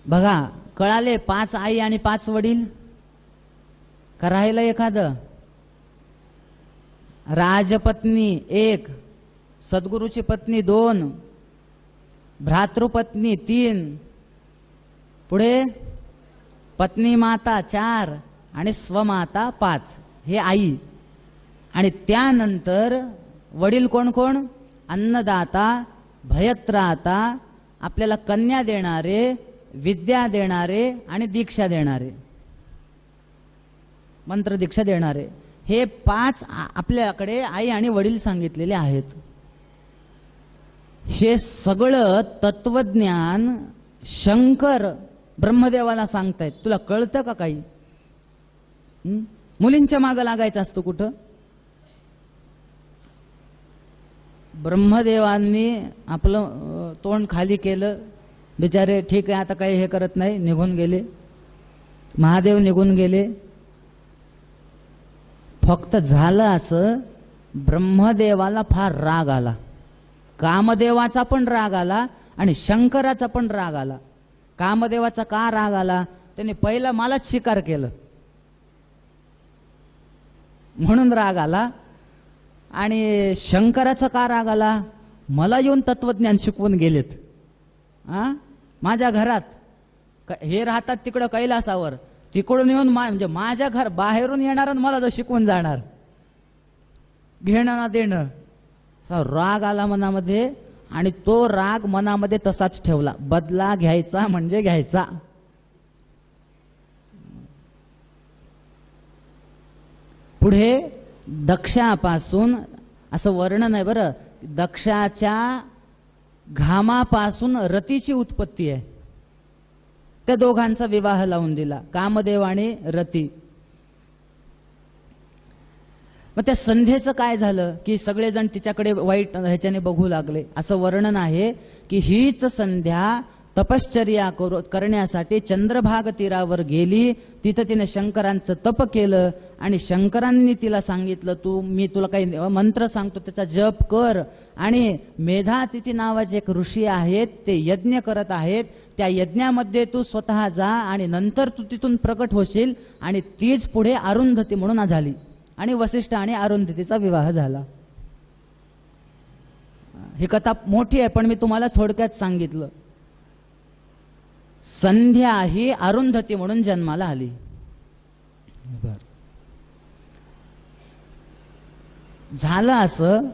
बघा, कळाले 5 आई आणि 5 वडील का राहिलं एखादं? राजपत्नी 1, सद्गुरूची पत्नी 2, भ्रातृपत्नी 3, पुढे पत्नी माता 4 आणि स्वमाता 5, हे आई. आणि त्यानंतर वडील कोण कोण? अन्नदाता, भयत्राता, आपल्याला कन्या देणारे, विद्या देणारे आणि दीक्षा देणारे, मंत्र दीक्षा देणारे, हे 5 आपल्याकडे आई आणि वडील सांगितलेले आहेत. हे सगळं तत्वज्ञान शंकर ब्रह्मदेवाला सांगतायत. तुला कळतं का काही? मुलींच्या मागं लागायचं असतं कुठं? ब्रह्मदेवांनी आपलं तोंड खाली केलं, बिचारे ठीक आहे आता काही हे करत नाही, निघून गेले. महादेव निघून गेले. फक्त झालं असं, ब्रह्मदेवाला फार राग आला, कामदेवाचा पण राग आला आणि शंकराचा पण राग आला. कामदेवाचा का राग आला? त्याने पहिला मलाच स्वीकार केलं म्हणून राग आला. आणि शंकराचा का राग आला? मला येऊन तत्वज्ञान शिकवून गेलेत. माझ्या घरात हे राहतात तिकडं कैलासावर, तिकडून येऊन म्हणजे माझ्या घर बाहेरून येणार आणि मला जो शिकवून जाणार, घेणं ना देणं. राग आला मनामध्ये आणि तो राग मनामध्ये तसाच ठेवला. बदला घ्यायचा म्हणजे घ्यायचा. पुढे दक्षापासून, असं वर्णन आहे बरं, दक्षाच्या घामापासून रतीची उत्पत्ती आहे. त्या दोघांचा विवाह लावून दिला, कामदेव आणि रती. मग त्या संध्येचं काय झालं की सगळेजण तिच्याकडे वाईट ह्याच्याने बघू लागले. असं वर्णन आहे की हीच संध्या तपश्चर्या करण्यासाठी चंद्रभाग तीरावर गेली. तिथं तिने शंकरांचं तप केलं आणि शंकरांनी तिला सांगितलं, मी तुला काही मंत्र सांगतो त्याचा जप कर. आणि मेधातिथी नावाचे एक ऋषी आहेत, ते यज्ञ करत आहेत, त्या यज्ञामध्ये तू स्वतः जा आणि नंतर तू तिथून प्रकट होशील. आणि तीच पुढे अरुंधती म्हणून झाली आणि वसिष्ठ आणि अरुंधतीचा विवाह झाला. ही कथा मोठी आहे पण मी तुम्हाला थोडक्यात सांगितलं. संध्या ही अरुंधती म्हणून जन्माला आली. झालं असं,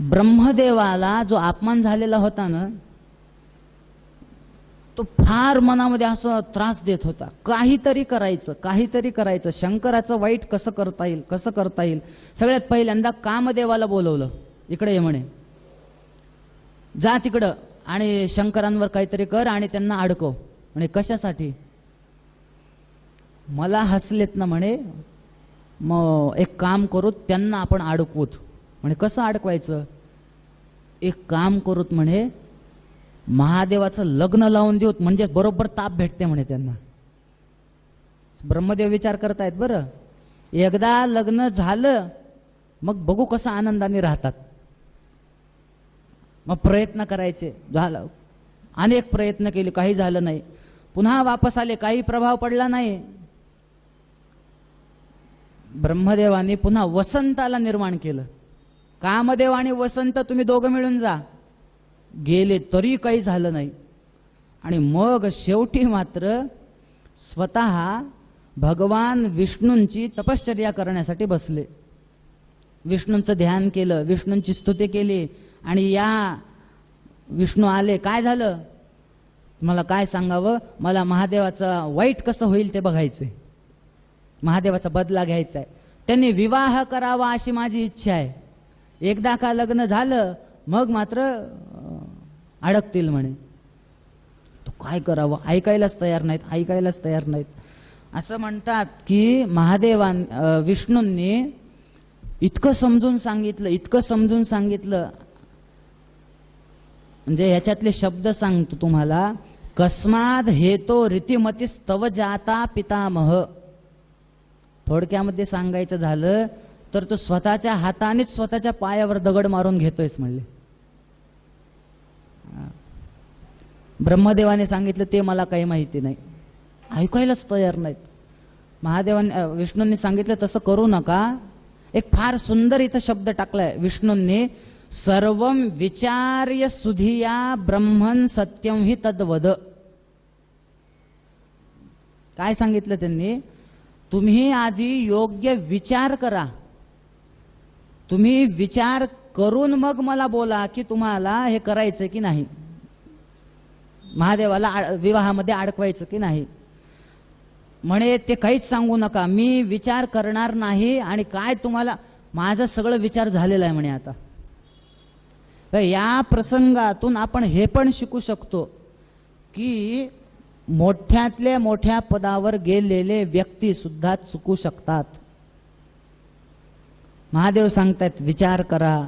ब्रह्मदेवाला जो अपमान झालेला होता ना, तो फार मनामध्ये असं त्रास देत होता. काहीतरी करायचं, शंकराचं वाईट कसं करता येईल. सगळ्यात पहिल्यांदा कामदेवाला बोलवलं, इकडे ये म्हणे, जा तिकडं आणि शंकरांवर काहीतरी कर आणि त्यांना अडकव. म्हणे कशासाठी? मला हसलेत ना म्हणे, मग एक काम करू, त्यांना आपण अडकवूत. म्हणे कसं अडकवायचं? एक काम करूत म्हणे, महादेवाचं लग्न लावून देऊत, म्हणजे बरोबर ताप भेटते म्हणे त्यांना. ब्रह्मदेव विचार करतायत बरं, एकदा लग्न झालं मग बघू कसं आनंदाने राहतात. मग प्रयत्न करायचे, झालं, अनेक प्रयत्न केले, काही झालं नाही. पुन्हा वापस आले, काही प्रभाव पडला नाही. ब्रह्मदेवाने पुन्हा वसंताला निर्माण केलं. कामदेव आणि वसंत तुम्ही दोघं मिळून जा. गेले तरी काही झालं नाही. आणि मग शेवटी मात्र स्वतः भगवान विष्णूंची तपश्चर्या करण्यासाठी बसले. विष्णूंचं ध्यान केलं, विष्णूंची स्तुती केली. आणि या विष्णू आले. काय झालं मला काय सांगावं, मला महादेवाचं वाईट कसं होईल ते बघायचंय, महादेवाचा बदला घ्यायचा आहे. त्यांनी विवाह करावा अशी माझी इच्छा आहे. एकदा का लग्न झालं मग मात्र अडकतील म्हणे. तो काय करावं, ऐकायलाच तयार नाहीत. असं म्हणतात की विष्णूंनी इतकं समजून सांगितलं, म्हणजे ह्याच्यातले शब्द सांगतो तुम्हाला. कस्माद हेतो रीतिमतीस्तव जाता पितामह. थोडक्यामध्ये सांगायचं झालं तर तो स्वतःच्या हातानेच स्वतःच्या पायावर दगड मारून घेतोयस म्हणले. ब्रह्मदेवाने सांगितलं ते मला काही माहिती नाही, ऐकायलाच तयार नाहीत. विष्णूंनी सांगितलं तसं करू नका. एक फार सुंदर इथं शब्द टाकलाय विष्णूंनी, सर्वं विचार्य सुधिया ब्रह्मन् सत्यं हि तद्वद. काय सांगितलं त्यांनी, तुम्ही आधी योग्य विचार करा. तुम्ही विचार करून मग मला बोला की तुम्हाला हे करायचं की नाही, महादेवाला विवाहामध्ये अडकवायचं की नाही. म्हणे ते काहीच सांगू नका, मी विचार करणार नाही. आणि काय तुम्हाला, माझं सगळं विचार झालेला आहे म्हणे. आता या प्रसंगातून आपण हे पण शिकू शकतो की मोठ्यातल्या मोठ्या पदावर गेलेले व्यक्ती सुद्धा चुकू शकतात. महादेव सांगतायत विचार करा,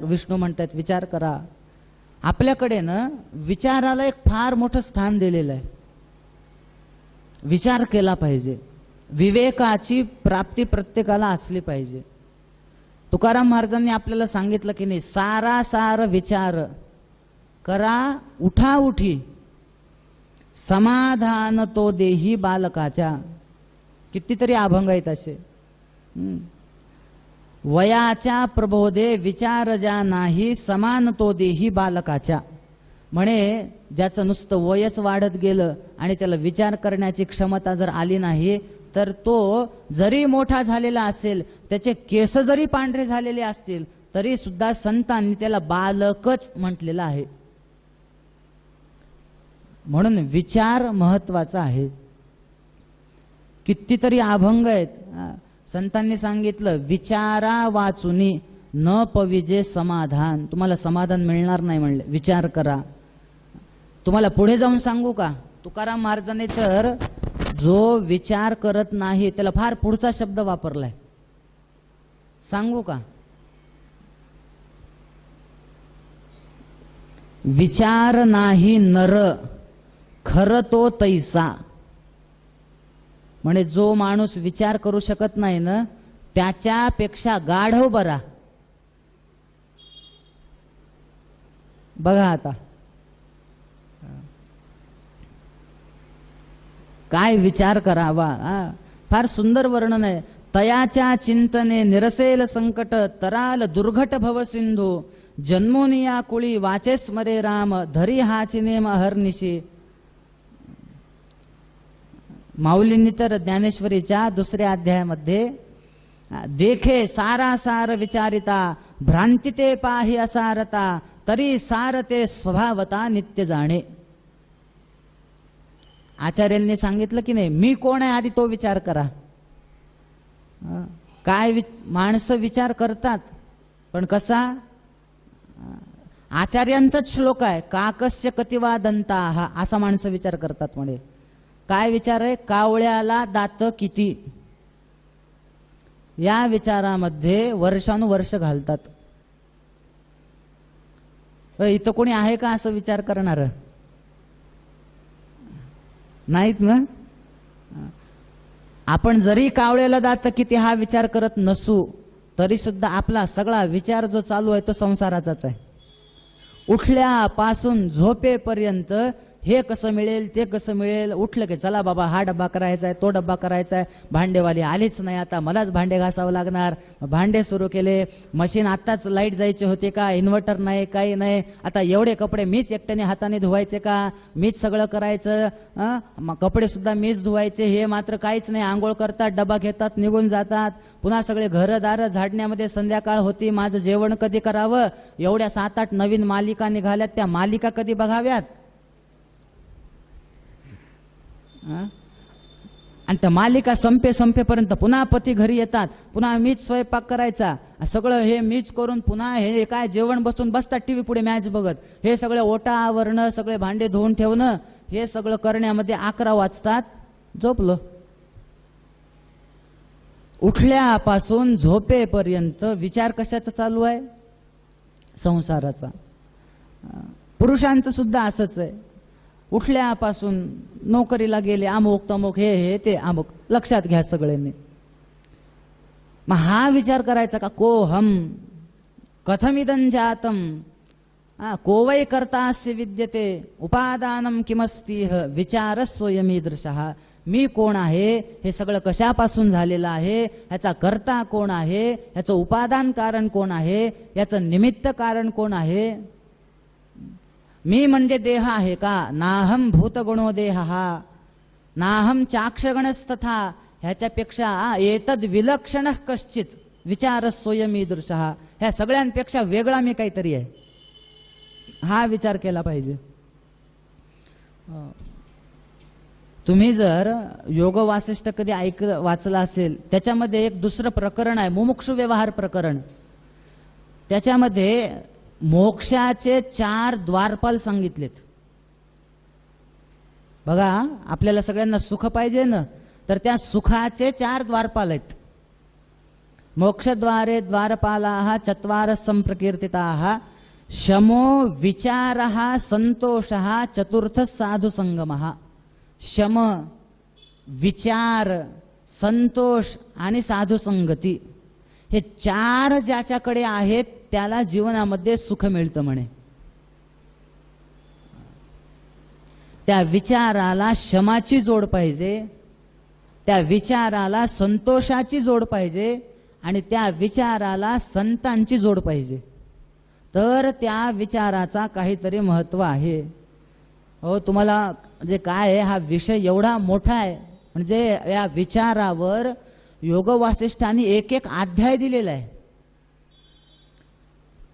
विष्णू म्हणतात विचार करा. आपल्याकडे ना विचाराला एक फार मोठं स्थान दिलेलं आहे. विचार केला पाहिजे, विवेकाची प्राप्ती प्रत्येकाला असली पाहिजे. तुकाराम महाराजांनी आपल्याला सांगितलं की नाही, सारासार विचार करा उठा उठी, समाधान तो देही बालकाच्या. कितीतरी अभंग आहेत असे. वयाच्या प्रबोधे विचार ज्या नाही, समान तो देही बालकाच्या. म्हणे ज्याचं नुसतं वयच वाढत गेलं आणि त्याला विचार करण्याची क्षमता जर आली नाही तर तो जरी मोठा झालेला असेल, त्याचे केस जरी पांढरे झालेले असतील तरी सुद्धा संतांनी त्याला बालकच म्हटलेलं आहे. म्हणून विचार महत्वाचा आहे. कितीतरी अभंग आहेत. संतांनी सांगितलं विचारा वाचुनी न पविजे समाधान. तुम्हाला समाधान मिळणार नाही म्हणले, विचार करा. तुम्हाला पुढे जाऊन सांगू का, तुकाराम महाराजांनी तर जो विचार करत नाही त्याला फार पुढचा शब्द वापरलाय, सांगू का. विचार नाही नर खर तो तैसा. म्हणजे जो माणूस विचार करू शकत नाही ना त्याच्यापेक्षा गाढव बरा. बघा आता काय विचार करावा. फार सुंदर वर्णन आहे. तयाच्या चिंतने निरसेल संकट तराल दुर्घट भव सिंधू जन्मोनिया कुळी वाचे स्मरे राम धरी हाची नेम अहर्निशी. माऊलींनी तर ज्ञानेश्वरीच्या दुसऱ्या अध्यायामध्ये देखे सारा सार विचारिता भ्रांती ते पाही असारता तरी सार ते स्वभावता नित्य जाणे. आचार्यांनी सांगितलं की नाही, मी कोण आहे आधी तो विचार करा. काय माणसं विचार करतात पण कसा. आचार्यांचाच श्लोक आहे, काकस्य कतिवा दंता, असा माणसं विचार करतात. म्हणे काय विचार आहे, कावळ्याला दात किती, या विचारामध्ये वर्षानुवर्ष घालतात. इथं कोणी आहे का असं विचार करणार, नाहीत ना. आपण जरी कावळ्याला दात किती हा विचार करत नसू तरी सुद्धा आपला सगळा विचार जो चालू आहे तो संसाराचाच आहे. उठल्यापासून झोपेपर्यंत हे कसं मिळेल ते कसं मिळेल. उठलं की चला बाबा हा डब्बा करायचा आहे तो डब्बा करायचा आहे, भांडेवाली आलीच नाही आता मलाच भांडे घासावं लागणार. भांडे सुरू केले, मशीन आत्ताच लाईट जायची होती का, इन्व्हर्टर नाही काही नाही, आता एवढे कपडे मीच एकट्याने हाताने धुवायचे का, मीच सगळं करायचं. कपडे सुद्धा मीच धुवायचे, हे मात्र काहीच नाही. आंघोळ करतात, डबा घेतात, निघून जातात. पुन्हा सगळे घरदार झाडण्यामध्ये संध्याकाळ होती. माझं जेवण कधी करावं, एवढ्या 7-8 नवीन मालिका निघाल्यात, त्या मालिका कधी बघाव्यात. आणि त्या मालिका संपेपर्यंत पुन्हा पती घरी येतात, पुन्हा मीच स्वयंपाक करायचा, सगळं हे मीच करून पुन्हा हे काय जेवण बसून बसतात टीव्ही पुढे मॅच बघत. हे सगळं ओटा आवरणं, सगळे भांडे धुवून ठेवणं, हे सगळं करण्यामध्ये 11 वाजतात. झोपलो. उठल्यापासून झोपेपर्यंत विचार कशाचा चालू आहे, संसाराचा. पुरुषांचं सुद्धा असंच आहे. उठल्यापासून नोकरीला गेले, अमुक तमुक हे ते अमुक, लक्षात घ्या सगळ्यांनी. मग हा विचार करायचा का, कोहम कथमिदं जातम को वै कर्तास्य विद्यते उपादानम किमस्तीह विचार स्वयमीदृशः. मी कोण आहे, हे सगळं कशापासून झालेलं आहे, ह्याचा कर्ता कोण आहे, ह्याचं उपादान कारण कोण आहे, याचं निमित्त कारण कोण आहे. मी म्हणजे देह आहे का, नाहम भूतगुणो देह नाहम चाक्षगणस्तथा. ह्याच्यापेक्षा एतद विलक्षण कश्चित विचार स्वयमीदृशः. ह्या सगळ्यांपेक्षा वेगळा मी काहीतरी आहे, हा विचार केला पाहिजे. तुम्ही जर योग वासिष्ठ कधी वाचला असेल, त्याच्यामध्ये एक दुसरं प्रकरण आहे, मुमुक्षु व्यवहार प्रकरण. त्याच्यामध्ये मोक्षाचे 4 द्वारपाल सांगितलेत. बघा, आपल्याला सगळ्यांना सुख पाहिजे ना, तर त्या सुखाचे 4 द्वारपाल आहेत. मोक्षद्वारे द्वारपालाः 4 संप्रकीर्तिताः शमो विचारः संतोषः चतुर्थ साधु संगमः. शम, विचार, संतोष आणि साधू संगती, हे 4 ज्याच्याकडे आहेत त्याला जीवनामध्ये सुख मिळतं म्हणे. त्या विचाराला शमाची जोड पाहिजे, त्या विचाराला संतोषाची जोड पाहिजे आणि त्या विचाराला संतांची जोड पाहिजे, तर त्या विचाराचा काहीतरी महत्व आहे. हो, तुम्हाला जे काय आहे, हा विषय एवढा मोठा आहे, म्हणजे या विचारावर योग वासिष्ठांनी एक अध्याय दिलेला आहे.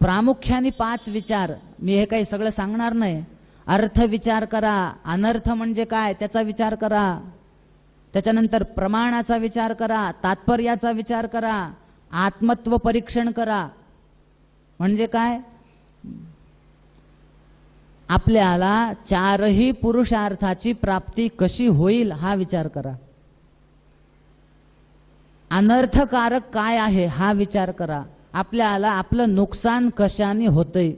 प्रामुख्याने 5 विचार. मी हे काही सगळं सांगणार नाही. अर्थ विचार करा, अनर्थ म्हणजे काय त्याचा विचार करा. त्याच्यानंतर प्रमाणाचा विचार करा, तात्पर्याचा विचार करा, आत्मत्व परीक्षण करा. म्हणजे काय? आपल्याला चारही पुरुषार्थाची प्राप्ती कशी होईल हा विचार करा. अनर्थकारक काय आहे हा विचार करा. आपल्याला आपलं नुकसान कशाने होतंय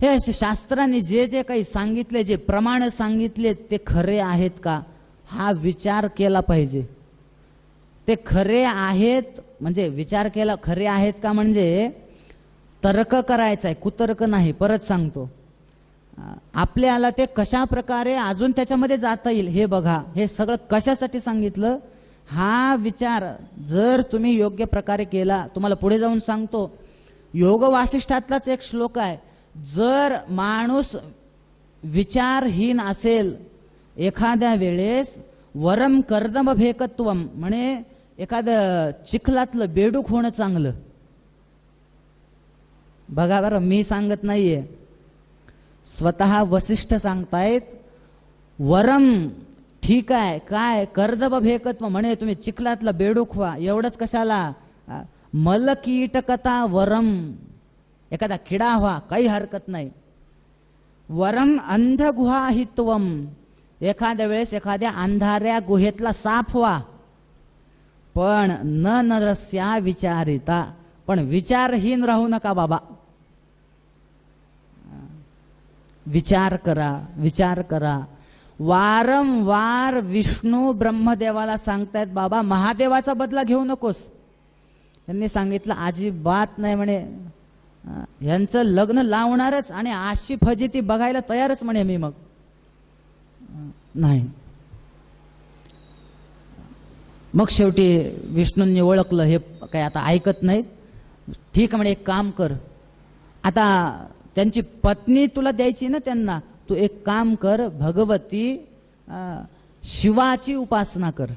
हे शास्त्रांनी जे जे काही सांगितले, जे प्रमाण सांगितले ते खरे आहेत का हा विचार केला पाहिजे. ते खरे आहेत म्हणजे विचार केला, खरे आहेत का म्हणजे तर्क करायचा आहे, कुतर्क नाही. परत सांगतो, आपल्याला ते कशा प्रकारे अजून त्याच्यामध्ये जाता येईल हे बघा. हे सगळं कशासाठी सांगितलं हा विचार जर तुम्ही योग्य प्रकारे केला, तुम्हाला पुढे जाऊन सांगतो. योग वासिष्ठातलाच एक श्लोक आहे, जर माणूस विचारहीन असेल एखाद्या वेळेस वरम कर्दम भेकत्वम, म्हणे एखादं चिखलातलं बेडूक होणं चांगलं. बघा बरं, मी सांगत नाहीये, स्वतः वसिष्ठ सांगतायत. वरम ठीक आहे, काय कर्दम भेकत्व म्हणे तुम्ही चिखलातलं बेडूक व्हा. एवढंच कशाला, मलकीटकता वरम, एखादा किडा व्हा, काही हरकत नाही. वरम अंधगुहाहित्वम, एखाद्या वेळेस एखाद्या अंधाऱ्या गुहेतला साप व्हा. पण न नरस्या विचारिता, पण विचारहीन राहू नका बाबा. विचार करा, विचार करा. वारंवार विष्णू ब्रह्मदेवाला सांगतायत, बाबा महादेवाचा बदला घेऊ नकोस. त्यांनी सांगितलं अजिबात नाही म्हणे, यांचं लग्न लावणारच आणि अशी फजिती बघायला तयारच म्हणे मी. मग नाही. मग शेवटी विष्णूंनी ओळखलं हे काय आता ऐकत नाहीत. ठीक म्हणे, एक काम कर, आता त्यांची पत्नी तुला द्यायची ना त्यांना, तू एक काम कर, भगवती शिवाची उपासना कर.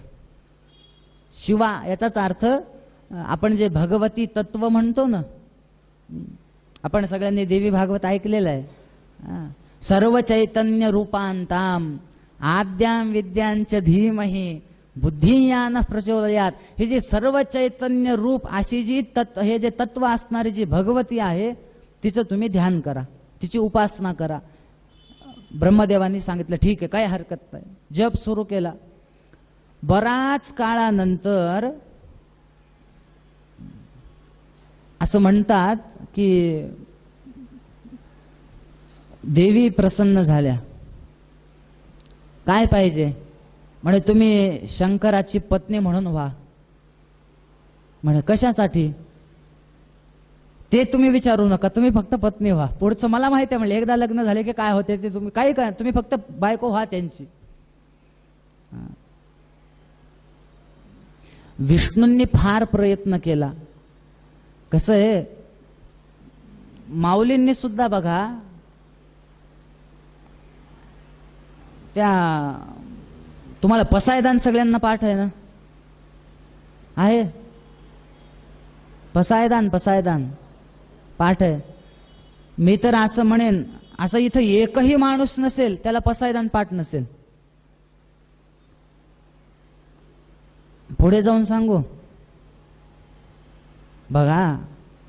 शिवा याचाच अर्थ आपण जे भगवती तत्व म्हणतो ना, आपण सगळ्यांनी देवी भागवत ऐकलेलं आहे. सर्व चैतन्य रूपांताम आद्यां विद्यांच धीमहि बुद्धियान प्रचोदयात. हे जे सर्व चैतन्य रूप अशी जी हे जे तत्व असणारी जी भगवती आहे तिचं तुम्ही ध्यान करा, तिची उपासना करा. ब्रह्मदेवांनी सांगितलं ठीक आहे, काय हरकत नाही. जप सुरू केला. बराच काळानंतर असं म्हणतात की देवी प्रसन्न झाल्या. काय पाहिजे म्हणे, तुम्ही शंकराची पत्नी म्हणून व्हा. म्हणे कशासाठी ते तुम्ही विचारू नका, तुम्ही फक्त पत्नी व्हा. पुढचं मला माहिती आहे म्हणले, एकदा लग्न झाले की काय होते ते तुम्ही काही काय, तुम्ही फक्त बायको व्हा त्यांची. विष्णूंनी फार प्रयत्न केला. कसं आहे, माऊलींनी सुद्धा बघा त्या, तुम्हाला पसायदान सगळ्यांना पाठ आहे ना, आहे पसायदान, पसायदान पाठ आहे. मी तर असं म्हणेन, असं इथं एकही माणूस नसेल त्याला पसायदान पाठ नसेल. पुढे जाऊन सांगू बघा,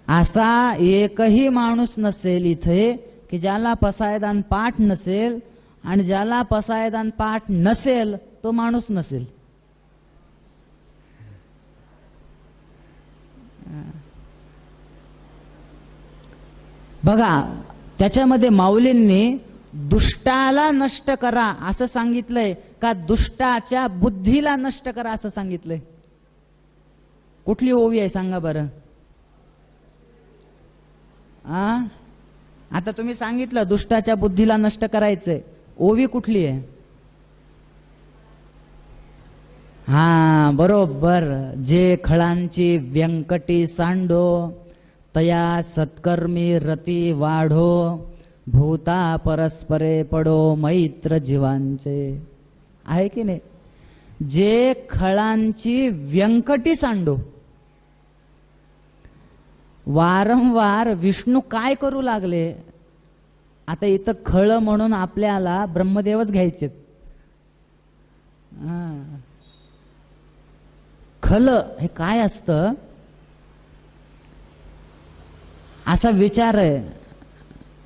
असा एकही माणूस नसेल इथे की ज्याला पसायदान पाठ नसेल, आणि ज्याला पसायदान पाठ नसेल तो माणूस नसेल. बघा त्याच्यामध्ये माऊलींनी दुष्टाला नष्ट करा असं सांगितलंय का दुष्टाच्या बुद्धीला नष्ट करा असं सांगितलंय. कुठली ओवी आहे सांगा बरं. आता तुम्ही सांगितलं दुष्टाच्या बुद्धीला नष्ट करायचंय, ओवी कुठली आहे? हा बरोबर, जे खळांची व्यंकटी सांडो तया सत्कर्मी रती वाढो भूता परस्परे पडो मैत्र जीवांचे. आहे की नाही? जे खळांची व्यंकटी सांडो. वारंवार विष्णू काय करू लागले, आता इथं खळ म्हणून आपल्याला ब्रह्मदेवच घ्यायचे. खल हे काय असतं, असा विचार आहे.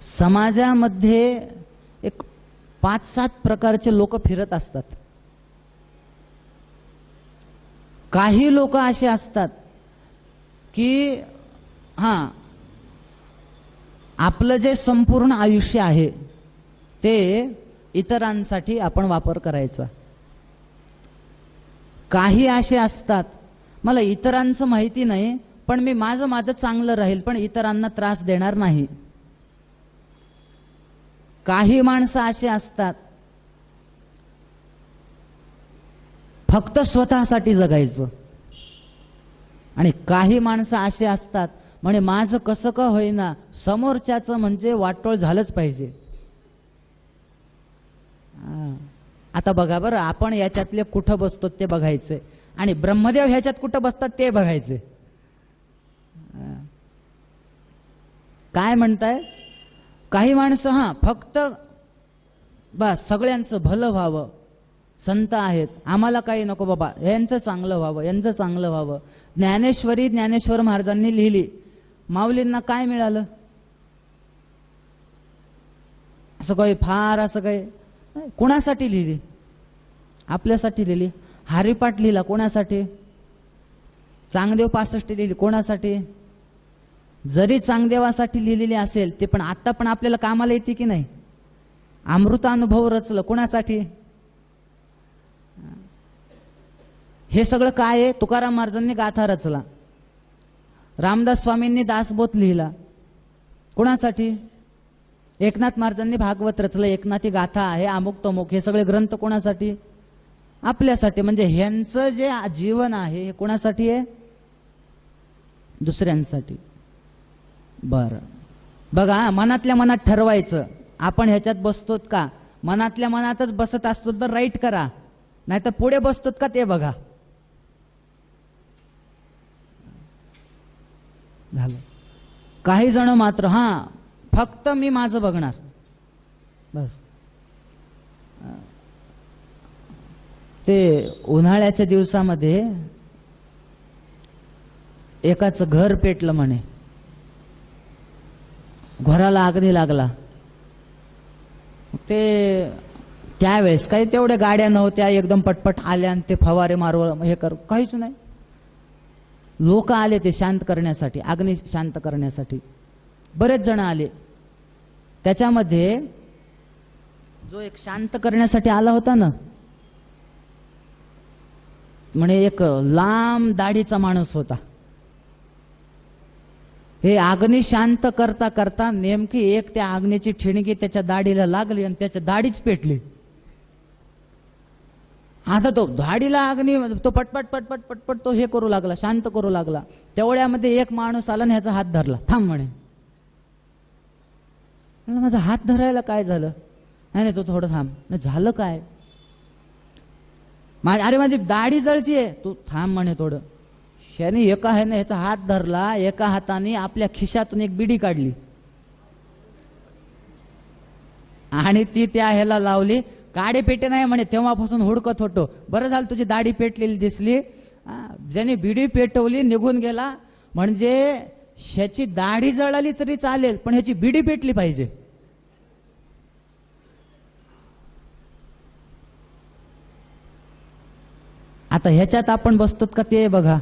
समाजामध्ये एक 5-7 प्रकारचे लोक फिरत असतात. काही लोक असे असतात की आपलं जे संपूर्ण आयुष्य आहे ते इतरांसाठी आपण वापर करायचा. काही असे असतात, मला इतरांचं माहिती नाही पण मी माझं चांगलं राहील पण इतरांना त्रास देणार नाही. काही माणसं असे असतात फक्त स्वतःसाठी जगायचं. आणि काही माणसं असे असतात म्हणे माझं कसं का होईना समोरच्याचं म्हणजे वाटोळ झालंच पाहिजे. आता बघा बरं, आपण याच्यातले कुठं बसतो ते बघायचंय आणि ब्रह्मदेव ह्याच्यात कुठं बसतात ते बघायचे. काय म्हणताय? काही माणसं फक्त बस सगळ्यांचं भलं व्हावं, संत आहेत आम्हाला काही नको बाबा, यांचं चांगलं व्हावं, यांचं चांगलं व्हावं. ज्ञानेश्वर महाराजांनी लिहिली, माऊलींना काय मिळालं? असं काही फार असं काही कोणासाठी लिहिली? आपल्यासाठी लिहिली. हरिपाठ लिहिला कोणासाठी? चांगदेव 65 लिहिली कोणासाठी? जरी चांगदेवासाठी लिहिलेली असेल ते पण आता पण आपल्याला कामाला येते की नाही? अमृतानुभव रचलं कोणासाठी? हे सगळं काय आहे? तुकाराम महाराजांनी गाथा रचला, रामदास स्वामींनी दासबोध लिहिला कोणासाठी? एकनाथ महाराजांनी भागवत रचलं, एकनाथी गाथा आहे, अमुक तमुक, हे सगळे ग्रंथ कोणासाठी? आपल्यासाठी. म्हणजे ह्यांचं जे जीवन आहे हे कोणासाठी आहे? दुसऱ्यांसाठी. बरं बघा, मनातल्या मनात ठरवायचं आपण ह्याच्यात बसतोत का. मनातल्या मनातच बसत असतो तर राईट करा, नाही तर पुढे बसतोत का ते बघा. झालं. काही जण मात्र फक्त मी माझं बघणार बस. ते उन्हाळ्याच्या दिवसामध्ये एकाच घर पेटलं म्हणे, घराला अगदी लागला. ते त्यावेळेस काही तेवढ्या गाड्या नव्हत्या, एकदम पटपट आल्या आणि ते फवारे मारव हे कर, काहीच नाही. लोक आले ते शांत करण्यासाठी, अग्नी शांत करण्यासाठी बरेच जण आले. त्याच्यामध्ये जो एक शांत करण्यासाठी आला होता ना, म्हणे एक लांब दाढीचा माणूस होता. हे अग्नी शांत करता करता नेमकी एक त्या अग्नीची ठिणगी त्याच्या दाढीला लागली आणि त्याच्या दाढीच पेटली. आता तो दाढीला अग्नी, तो पटपट पटपट पटपट तो हे करू लागला, शांत करू लागला. तेवढ्यामध्ये एक माणूस आला आणि ह्याचा हात धरला. थांब म्हणे. माझा हात धरायला काय झालं? नाही तो थोडं थांब. झालं काय? अरे माझी दाढी जळतीये. तू थांब म्हणे थोडं. ह्याने एका ह्याने ह्याचा हात धरला, एका हाताने आपल्या खिशातून एक बिडी काढली आणि ती त्या ह्याला लावली. काडे पेटे नाही म्हणे, तेव्हापासून हुडकत होतो. बरं झालं तुझी दाढी पेटलेली दिसली. ज्याने बिडी पेटवली निघून गेला. म्हणजे ह्याची दाढी जळाली तरी चालेल पण ह्याची बिडी पेटली पाहिजे. आता ह्याच्यात आपण बसतो का ते बघा.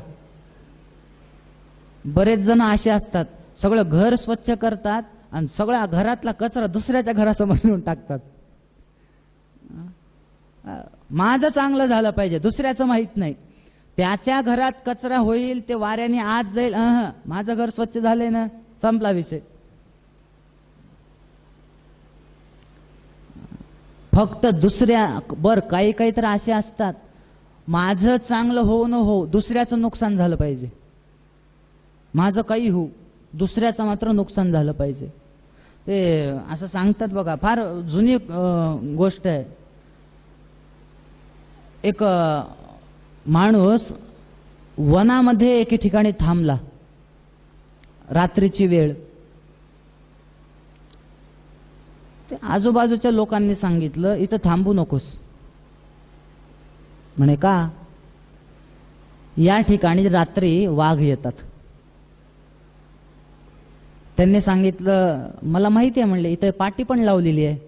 बरेच जण असे असतात, सगळं घर स्वच्छ करतात आणि सगळ्या घरातला कचरा दुसऱ्याच्या घरासमोर नेऊन टाकतात. माझं चांगलं झालं पाहिजे, दुसऱ्याचं माहित नाही. त्याच्या घरात कचरा होईल, ते वाऱ्याने आत जाईल. माझं घर स्वच्छ झालंय ना, संपला विषय. फक्त दुसऱ्या काही तर असे असतात, माझं चांगलं होऊ न हो, दुसऱ्याचं नुकसान झालं पाहिजे. माझं काही हो, दुसऱ्याचं मात्र नुकसान झालं पाहिजे. ते असं सांगतात बघा, फार जुनी गोष्ट आहे. एक माणूस वनामध्ये एके ठिकाणी थांबला, रात्रीची वेळ. ते आजूबाजूच्या लोकांनी सांगितलं इथं थांबू नकोस. म्हणे का? या ठिकाणी रात्री वाघ येतात. त्यांनी सांगितलं मला माहिती आहे, म्हणले इथं पाटी पण लावलेली आहे,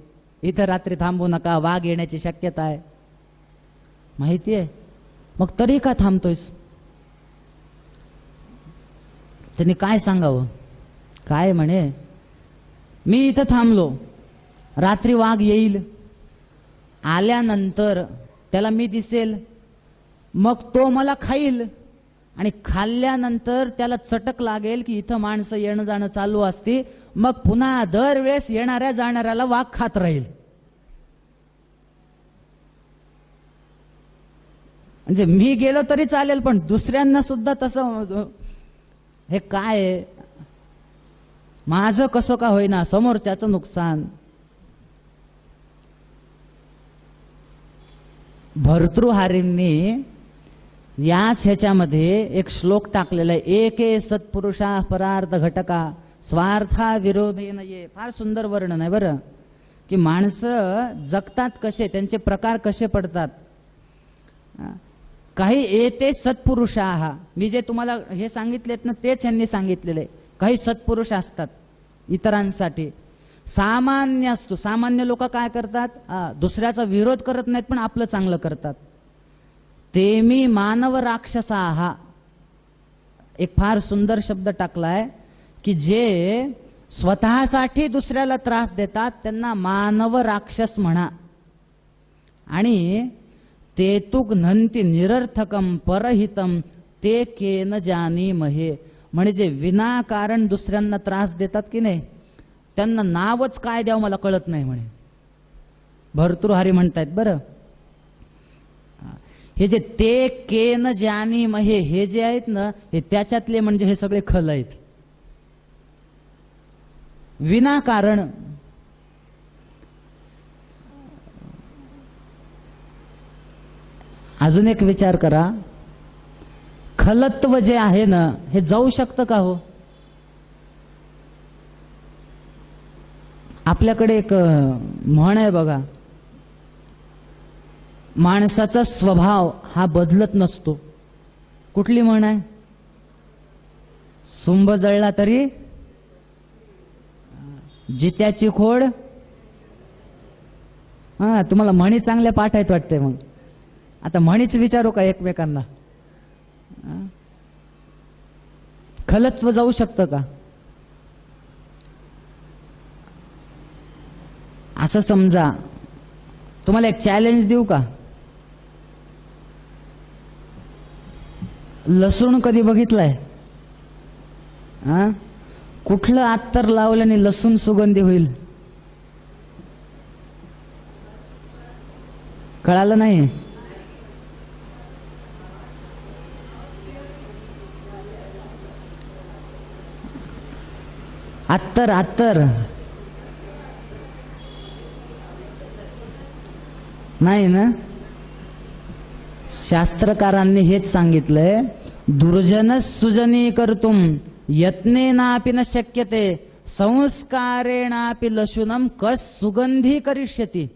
इथं रात्री थांबू नका, वाघ येण्याची शक्यता आहे. माहिती आहे, मग तरी का थांबतोयस? त्यांनी काय सांगावं? काय म्हणे, मी इथं थांबलो, रात्री वाघ येईल, आल्यानंतर त्याला मी दिसेल, मग तो मला खाईल, आणि खाल्ल्यानंतर त्याला चटक लागेल की इथं माणसं येणं जाणं चालू असते, मग पुन्हा दरवेळेस येणाऱ्या जाणाऱ्याला वाघ खात राहील. म्हणजे मी गेलो तरी चालेल, पण दुसऱ्यांना सुद्धा तसं. हे काय, माझं कसं का होईना, समोरच्याचं नुकसान. भर्तृहारींनी याच ह्याच्यामध्ये एक श्लोक टाकलेला आहे, एके सत्पुरुषा परार्थ घटका स्वार्था विरोधेन ये. फार सुंदर वर्णन आहे बरं, की माणसं जगतात कसे, त्यांचे प्रकार कसे पडतात. काही येते सत्पुरुषाः, मी जे तुम्हाला हे सांगितलेत ना तेच यांनी सांगितलेले. काही सत्पुरुष असतात इतरांसाठी, सामान्य असतो. सामान्य लोक काय करतात, दुसऱ्याचा विरोध करत नाहीत पण आपलं चांगलं करतात. ते मी मानव राक्षसाः, एक फार सुंदर शब्द टाकलाय, की जे स्वतःसाठी दुसऱ्याला त्रास देतात त्यांना मानव राक्षस म्हणा. आणि ते तु घ्नन्ति निरर्थकम परहितम ते केन जानीमहे. म्हणजे विनाकारण दुसऱ्यांना त्रास देतात की नाही, त्यांना नावच काय द्यावं मला कळत नाही म्हणे. भर्तृहारी म्हणतायत बरं. हे जे ते केन जानीमहे हे जे आहेत ना, हे त्याच्यातले म्हणजे हे सगळे खल आहेत. विनाकारण अजून एक विचार करा, खलत्व जे आहे ना हे जाऊ शकतं का हो? आपल्याकडे एक म्हण आहे बघा, माणसाचा स्वभाव हा बदलत नसतो. कुठली म्हण आहे? सुंब जळला तरी जित्याची खोड. हा, तुम्हाला म्हणी चांगल्या पाठ आहेत वाटते. मग आता म्हणीच विचारू का एकमेकांना? खलत्व जाऊ शकतं का? असं समजा, तुम्हाला एक चॅलेंज देऊ का? लसूण कधी बघितलाय? कुठलं अत्तर लावल्याने लसूण सुगंधी होईल? कळालं नाही? अत्तर अत्तर नाही ना. शास्त्रकारांनी हेच सांगितलंय, दुर्जन सुजनी कर्तुम यत्नेनापि न शक्यते संस्कारेणापि लशुनम कस सुगंधी करिष्यति.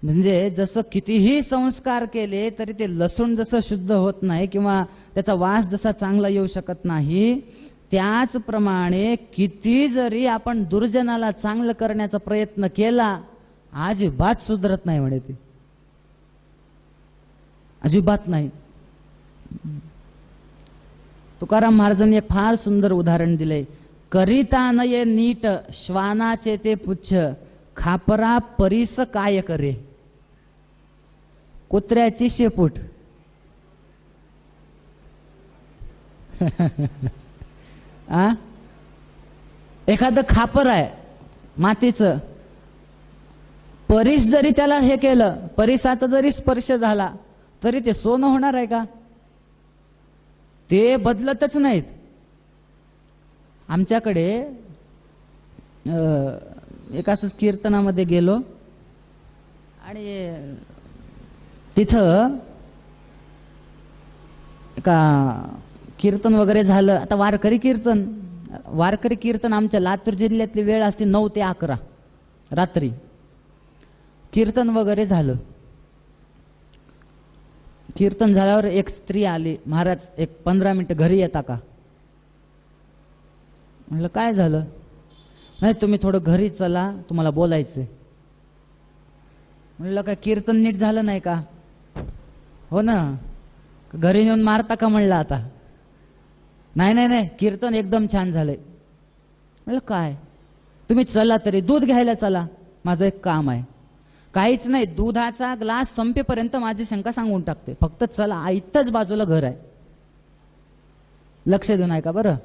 म्हणजे जसं कितीही संस्कार केले तरी ते लसूण जसं शुद्ध होत नाही किंवा त्याचा वास जसा चांगला येऊ शकत नाही, त्याचप्रमाणे किती जरी आपण दुर्जनाला चांगलं करण्याचा प्रयत्न केला, अजिबात सुधरत नाही म्हणे ते. अजिबात नाही. तुकाराम महाराजांनी एक फार सुंदर उदाहरण दिले, करिता नये नीट श्वानाचे ते पुच्छ खापरा परीस काय करे. कुत्र्याची शेपूट. एखादं खापर आहे मातीचं, परीस जरी त्याला हे केलं, परीसाचा जरी स्पर्श झाला तरी ते सोनं होणार आहे का? ते बदलतच नाहीत. आमच्याकडे एक असंच कीर्तनामध्ये गेलो आणि तिथं एका कीर्तन वगैरे झालं. आता वारकरी कीर्तन आमच्या लातूर जिल्ह्यातली वेळ असते 9 ते 11 रात्री. कीर्तन वगैरे झालं कीर्तन झाल्यावर एक स्त्री आली, महाराज एक 15 मिनिटं घरी येता का? म्हटलं काय झालं? नाही तुम्ही थोडं घरी चला, तुम्हाला बोलायचंय. म्हणलं काय कीर्तन नीट झालं नाही का? हो ना, घरी नेऊन मारता का म्हणलं आता? नाही नाही नाही, कीर्तन एकदम छान झालंय. म्हणलं काय? तुम्ही चला तरी, दूध घ्यायला चला, माझं एक काम आहे. काहीच नाही, दुधाचा ग्लास संपेपर्यंत माझी शंका सांगून टाकते, फक्त चला, इथंच बाजूला घर आहे. लक्ष देऊन ऐका बरं.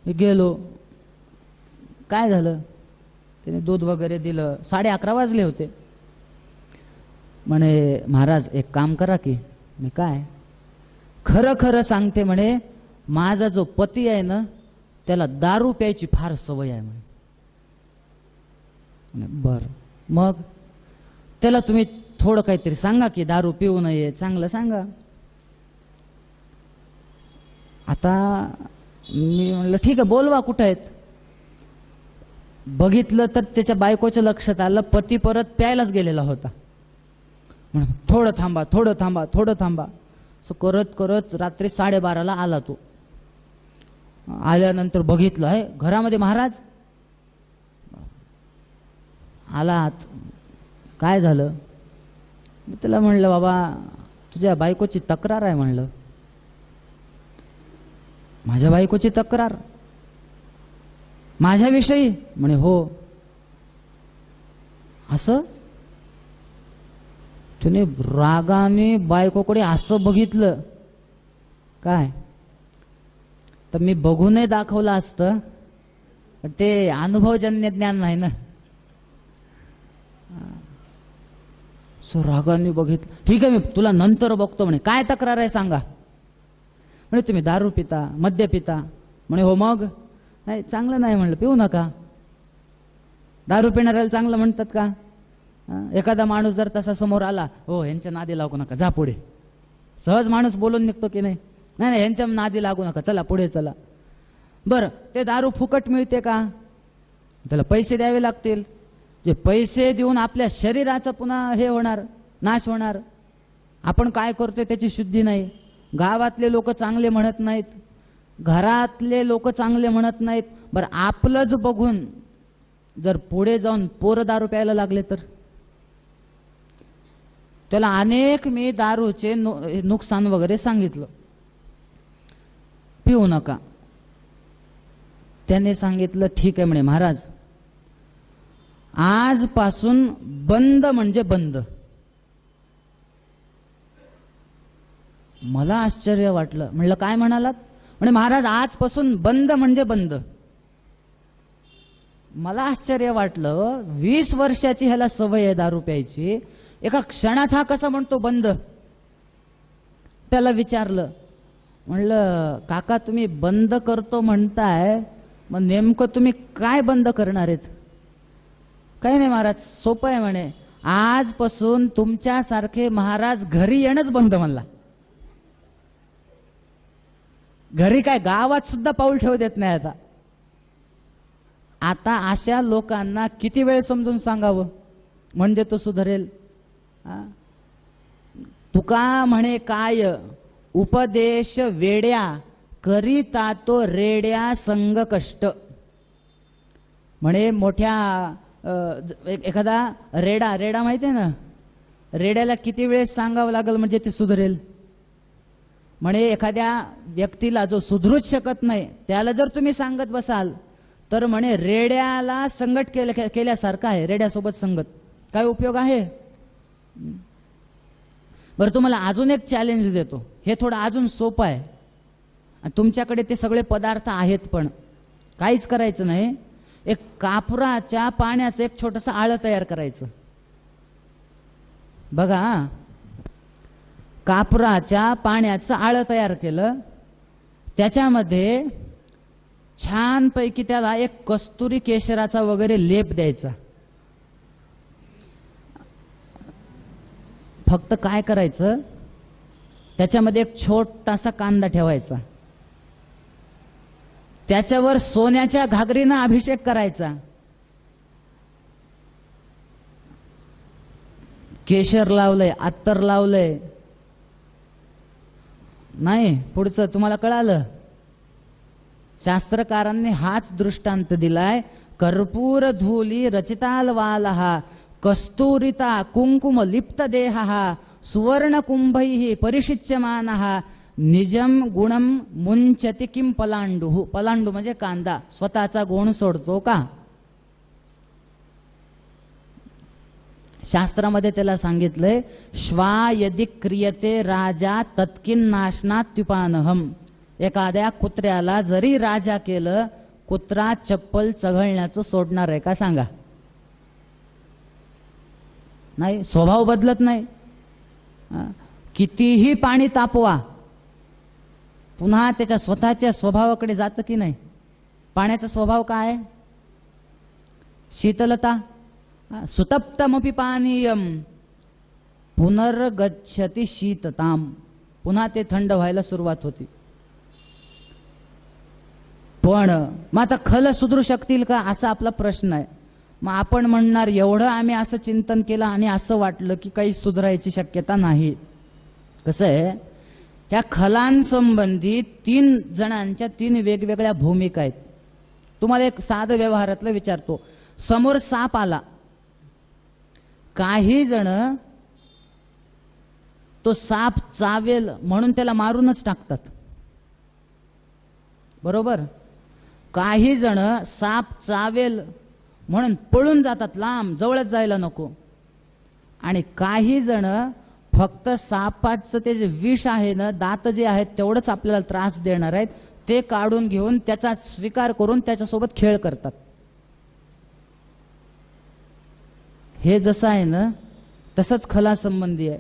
मी गेलो. काय झालं? त्याने दूध वगैरे दिलं. 11:30 वाजले होते. म्हणे महाराज एक काम करा की. मी काय? खरं खरं सांगते म्हणे, माझा जो पती आहे ना त्याला दारू प्यायची फार सवय आहे म्हणे. बरं, मग त्याला तुम्ही थोडं काहीतरी सांगा की दारू पिऊ नये, चांगलं सांगा. आता मी म्हणलं ठीक आहे, बोलवा, कुठं आहेत? बघितलं तर त्याच्या बायकोच्या लक्षात आलं, पती परत प्यायलाच गेलेला होता. थोडं थांबा, थोडं थांबा, थोडं थांबा, असं करत करत रात्री 12:30ला आला तो. आल्यानंतर बघितलं आहे घरामध्ये महाराज. आला आत. काय झालं? मी त्याला म्हणलं बाबा तुझ्या बायकोची तक्रार आहे. म्हणलं माझ्या बायकोची तक्रार? माझ्याविषयी? म्हणे हो. असं? त्याने रागाने बायकोकडे असं बघितलं. काय? तर मी बघूनही दाखवलं असतं, पण ते अनुभवजन्य ज्ञान नाही ना. सो रागाने बघितलं. ठीक आहे, मी तुला नंतर बघतो. म्हणे काय तक्रार आहे सांगा. म्हणे तुम्ही दारू पिता, मद्य पिता. म्हणे हो. मग? नाही चांगलं नाही. म्हणलं पिऊ नका. दारू पिणाऱ्याला चांगलं म्हणतात का? एखादा माणूस जर तसा समोर आला, हो यांच्या नादी लागू नका, जा पुढे. सहज माणूस बोलून निघतो की नाही? नाही नाही, यांच्या नादी लागू नका, चला पुढे चला. बरं, ते दारू फुकट मिळते का? त्याला पैसे द्यावे लागतील. जे पैसे देऊन आपल्या शरीराचा पुन्हा हे होणार, नाश होणार. आपण काय करतोय त्याची शुद्धी नाही. गावातले लोक चांगले म्हणत नाहीत, घरातले लोक चांगले म्हणत नाहीत. बरं, आपलंच बघून जर पुढे जाऊन पोरं दारू प्यायला लागले तर? त्याला अनेक मी दारूचे नुकसान वगैरे सांगितलं, पिऊ नका. त्याने सांगितलं ठीक आहे म्हणे महाराज, आजपासून बंद म्हणजे बंद. मला आश्चर्य वाटलं. म्हणलं काय म्हणालात? म्हणे महाराज आजपासून बंद म्हणजे बंद. मला आश्चर्य वाटलं, 20 वर्षाची ह्याला सवय आहे दारू प्यायची, एका क्षणात हा कसा म्हणतो बंद? त्याला विचारलं, म्हणलं काका तुम्ही बंद करतो म्हणताय, मग नेमकं तुम्ही काय बंद करणार आहेत? काही नाही महाराज, सोपं आहे म्हणे, आजपासून तुमच्यासारखे महाराज घरी येणंच बंद. म्हणला घरी काय, गावात सुद्धा पाऊल ठेवू देत नाही आता. आता अशा लोकांना किती वेळ समजून सांगावं म्हणजे तो सुधरेल? तुका म्हणे काय, उपदेश वेड्या करीता तो रेड्या संग कष्ट. म्हणे मोठ्या एखादा रेडा माहिती आहे ना, रेड्याला किती वेळेस सांगावं लागेल म्हणजे ते सुधरेल? म्हणे एखाद्या व्यक्तीला जो सुधरूच शकत नाही त्याला जर तुम्ही सांगत बसाल तर म्हणे रेड्याला संगत केल्यासारखं आहे. रेड्यासोबत संगत काय उपयोग आहे? बरं, तुम्हाला अजून एक चॅलेंज देतो, हे थोडं अजून सोपं आहे. तुमच्याकडे ते सगळे पदार्थ आहेत, पण काहीच करायचं नाही. एक कापुराच्या पाण्याचं एक छोटंसं आळं तयार करायचं. बघा, कापुराच्या पाण्याचं आळं तयार केलं, त्याच्यामध्ये छानपैकी त्याला एक कस्तुरी केशराचा वगैरे लेप द्यायचा. फक्त काय करायचं, त्याच्यामध्ये एक छोटासा कांदा ठेवायचा, त्याच्यावर सोन्याच्या घागरीनं अभिषेक करायचा. केशर लावलंय, अत्तर लावलंय, नाही, पुढचं तुम्हाला कळालं. शास्त्रकारांनी हाच दृष्टांत दिलाय. कर्पूर धूली रचिताल वालहा कस्तुरिता कुंकुम लिप्त देहा सुवर्ण कुंभैः परिशिच्यमानः निजम गुणम मुंचति किम पलांडू. पलांडू म्हणजे कांदा, स्वतःचा गुण सोडतो का? शास्त्रामध्ये त्याला सांगितलंय श्वा यदि क्रियते राजा तत्किन नाशनात्युपानहम. एखाद्या कुत्र्याला जरी राजा केलं, कुत्रा चप्पल चघळण्याचं सोडणार आहे का सांगा? नाही, स्वभाव बदलत नाही. कितीही पाणी तापवा, पुन्हा त्याच्या स्वतःच्या स्वभावाकडे जातं की नाही? पाण्याचा स्वभाव काय? शीतलता. सुतप्तमपि पानीयम पुनर्गच्छति शीतताम. पुन्हा ते थंड व्हायला सुरुवात होती. पण मग आता खल सुधरू शकतील का, असा आपला प्रश्न आहे. मग आपण म्हणणार एवढं आम्ही असं चिंतन केलं आणि असं वाटलं की काही सुधारायची शक्यता नाही. कसं आहे, ह्या खलांसंबंधी 3 जणांच्या 3 वेगवेगळ्या भूमिका आहेत. तुम्हाला एक साधं व्यवहारातलं विचारतो. समोर साप आला, काही जण तो साप चावेल म्हणून त्याला मारूनच टाकतात, बरोबर? काही जण साप चावेल म्हणून पळून जातात लांब, जवळच जायला नको. आणि काही जण फक्त सापाचं ते जे विष आहे ना, दात जे आहेत तेवढंच आपल्याला त्रास देणार आहेत, ते काढून घेऊन त्याचा स्वीकार करून त्याच्यासोबत खेळ करतात. हे जसं आहे ना, तसंच खला संबंधी आहे.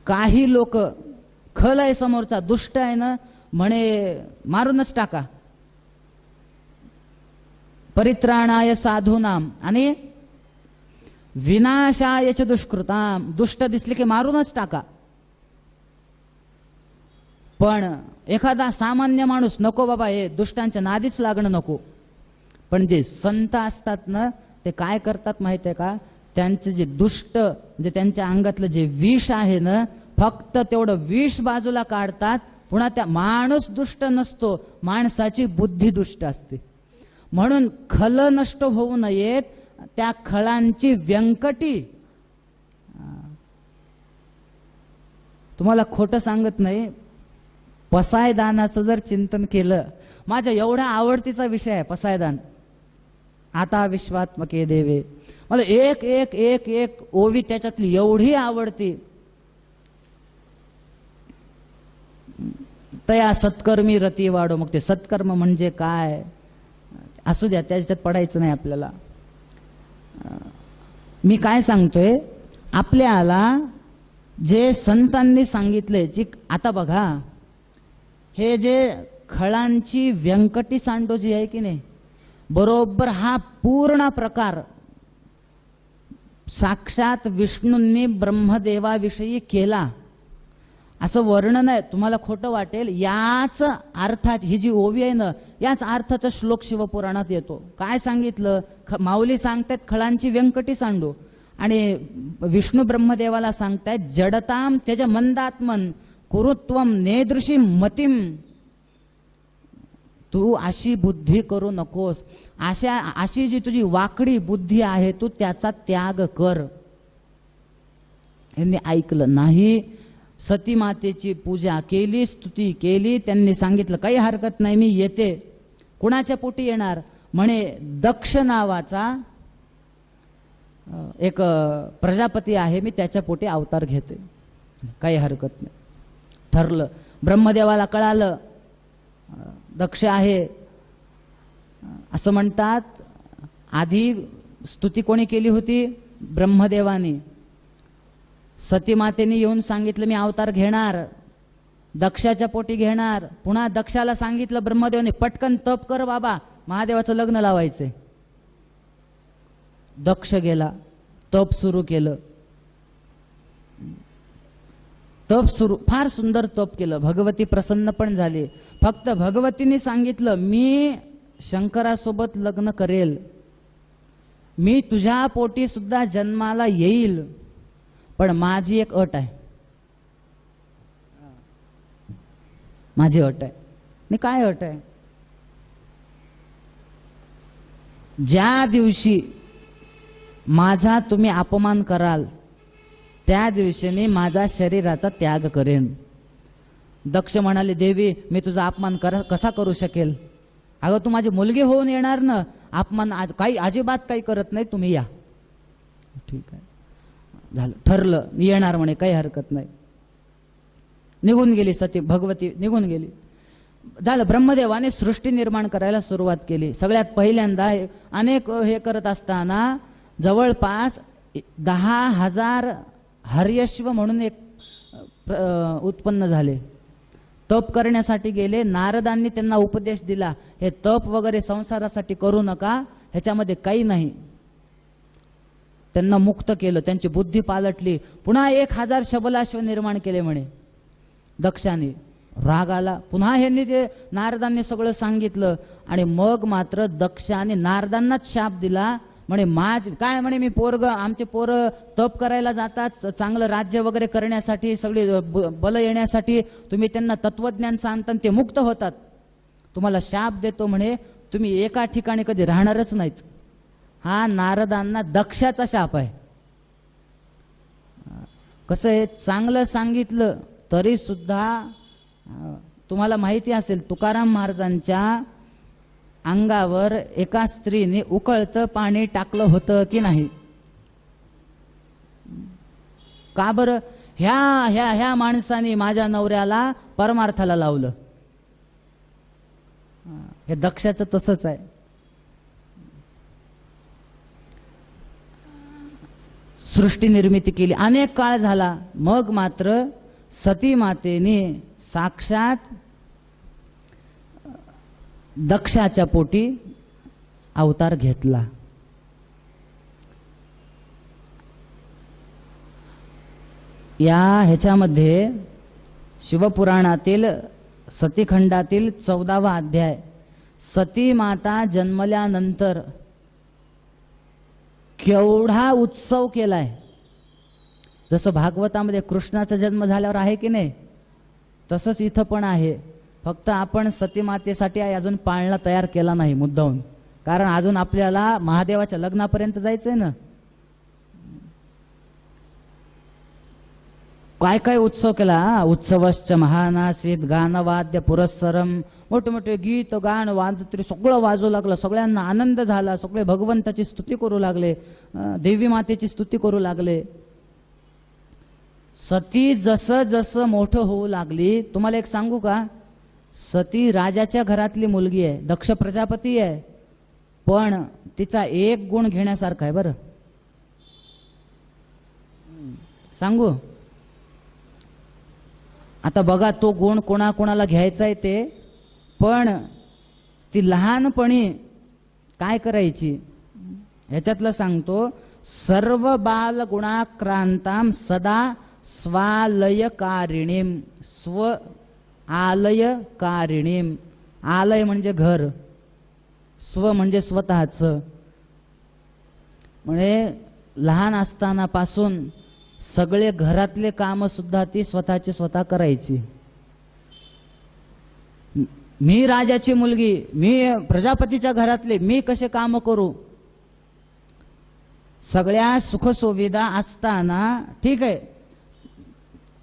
काही लोक खल आहे समोरचा, दुष्ट आहे ना, म्हणे मारूनच टाका. परित्राणाय साधूनाम आणि विनाशाय च दुष्कृताम. दुष्ट दिसले की मारूनच टाका. पण एखादा सामान्य माणूस, नको बाबा हे दुष्टांच्या नादीच लागणं नको. पण जे संत असतात ना, ते काय करतात माहिती आहे का? त्यांचे जे दुष्ट म्हणजे त्यांच्या अंगातलं जे विष आहे ना, फक्त तेवढं विष बाजूला काढतात. पुन्हा त्या माणूस दुष्ट नसतो, माणसाची बुद्धी दुष्ट असते. म्हणून खल नष्ट होऊ नयेत, त्या खळांची व्यंकटी. तुम्हाला खोटं सांगत नाही, पसायदानाचं जर चिंतन केलं, माझ्या एवढा आवडतीचा विषय आहे पसायदान. आता विश्वात्मके देवे, मला एक एक एक एक ओवी त्याच्यातली एवढी आवडती. तया सत्कर्मी रती वाढो. मग ते सत्कर्म म्हणजे काय असू द्या, त्याच्यात पडायचं नाही आपल्याला. मी काय सांगतोय, आपल्याला जे संतांनी सांगितले, जी आता बघा, हे जे खळांची व्यंकटी सांडो जी आहे की नाही, बरोबर हा पूर्ण प्रकार साक्षात विष्णूंनी ब्रह्मदेवाविषयी केला असं वर्णन आहे. तुम्हाला खोटं वाटेल, याच अर्थात ही जी ओवी आहे ना, याच अर्थाचा श्लोक शिवपुराणात येतो. काय सांगितलं? माऊली सांगतायत खळांची व्यंकटी सांडू, आणि विष्णू ब्रह्मदेवाला सांगतायत जडताम त्यज मंदात्मन कुरुत्वम नेदृशी मतिम. तू अशी बुद्धी करू नकोस, अशी जी तुझी वाकडी बुद्धी आहे, तू त्याचा त्याग कर. यांनी ऐकलं नाही. सती मातेची पूजा केली, स्तुती केली. त्यांनी सांगितलं काही हरकत नाही, मी येते. कुणाच्या पोटी येणार? म्हणे दक्ष नावाचा एक प्रजापती आहे, मी त्याच्या पोटी अवतार घेते. काही हरकत नाही. ठरलं. ब्रह्मदेवाला कळालं दक्ष आहे असं म्हणतात. आधी स्तुती कोणी केली होती? ब्रह्मदेवानी. सती मातेने येऊन सांगितलं मी अवतार घेणार, दक्षाच्या पोटी घेणार. पुन्हा दक्षाला सांगितलं ब्रह्मदेवाने, पटकन तप कर बाबा, महादेवाचं लग्न लावायचंय. दक्ष गेला, तप सुरू केलं. तप सुरू, फार सुंदर तप केलं. भगवती प्रसन्न पण झाली. फक्त भगवतीने सांगितलं मी शंकरासोबत लग्न करेल, मी तुझ्या पोटी सुद्धा जन्माला येईल, पण माझी एक अट आहे. माझी अट आहे. आणि काय अट आहे? ज्या दिवशी माझा तुम्ही अपमान कराल त्या दिवशी मी माझा शरीराचा त्याग करेन. दक्ष म्हणाले, देवी मी तुझा अपमान कसा करू शकेल? अगं तू माझी मुलगी होऊन येणार ना, अपमान काही अजिबात काही करत नाही, तुम्ही या. ठीक आहे, झालं, ठरलं, मी येणार म्हणे, काही हरकत नाही. निघून गेली सती भगवती, निघून गेली. झालं, ब्रह्मदेवाने सृष्टी निर्माण करायला सुरुवात केली. सगळ्यात पहिल्यांदा अनेक हे करत असताना जवळपास 10,000 हर्यश्व म्हणून एक उत्पन्न झाले. तप करण्यासाठी गेले. नारदांनी त्यांना उपदेश दिला, हे तप वगैरे संसारासाठी करू नका, ह्याच्यामध्ये काही नाही. त्यांना मुक्त केलं, त्यांची बुद्धी पालटली. पुन्हा 1,000 शबलाश्व निर्माण केले म्हणे दक्षाने. राग आला, पुन्हा ह्यांनी ते नारदांनी सगळं सांगितलं. आणि मग मात्र दक्षाने नारदांनाच शाप दिला म्हणे, काय म्हणे, मी आमचे पोरं तप करायला जातात चांगलं राज्य वगैरे करण्यासाठी, सगळे बल येण्यासाठी, तुम्ही त्यांना तत्वज्ञान सांगता ते मुक्त होतात. तुम्हाला शाप देतो म्हणे, तुम्ही एका ठिकाणी कधी राहणारच नाहीत. हा नारदांना दक्षाचा शाप आहे. कसं आहे, चांगलं सांगितलं तरी सुद्धा तुम्हाला माहिती असेल, तुकाराम महाराजांच्या अंगावर एका स्त्रीने उकळतं पाणी टाकलं होतं की नाही? का बरं? ह्या माणसाने माझ्या नवऱ्याला परमार्थाला लावलं. हे दक्षाचं तसंच आहे. सृष्टी निर्मिती केली, अनेक काळ झाला. मग मात्र सती मातेने साक्षात दक्षाच्या पोटी अवतार घेतला. ह्याच्यामध्ये शिवपुराणातील सतीखंडातील 14वा अध्याय, सती माता जन्मल्यानंतर केवढा उत्सव केलाय. जसं भागवतामध्ये कृष्णाचा जन्म झाल्यावर आहे की नाही, तसंच इथं पण आहे. फक्त आपण सतीमातेसाठी अजून पाळणा तयार केला नाही मुद्दाहून, कारण अजून आपल्याला महादेवाच्या लग्नापर्यंत जायचंय ना. काय काय उत्सव केला. उत्सवश्च महानासीत गानवाद्य पुरस्सरम, मोठे मोठे गीत गाण वाजत्री सगळं वाजू लागलं. सगळ्यांना आनंद झाला. सगळे भगवंताची स्तुती करू लागले, देवी मातेची स्तुती करू लागले. सती जसं जसं मोठं होऊ लागली, तुम्हाला एक सांगू का, सती राजाच्या घरातली मुलगी आहे, दक्ष प्रजापती आहे, पण तिचा एक गुण घेण्यासारखा आहे. बरं सांगू, आता बघा तो गुण कोणाकोणाला घ्यायचा आहे ते. पण ती लहानपणी काय करायची ह्याच्यातलं सांगतो. सर्व बाल गुणाक्रांताम सदा स्वालयकारिणीम, स्व आलयकारिणीम. आलय म्हणजे घर, स्व म्हणजे स्वतःचं. म्हणजे लहान असतानापासून सगळे घरातले काम सुद्धा ती स्वतःची स्वतः करायची. मी राजाची मुलगी, मी प्रजापतीच्या घरातले, मी कसे काम करू. सगळ्या सुखसुविधा असताना ठीक आहे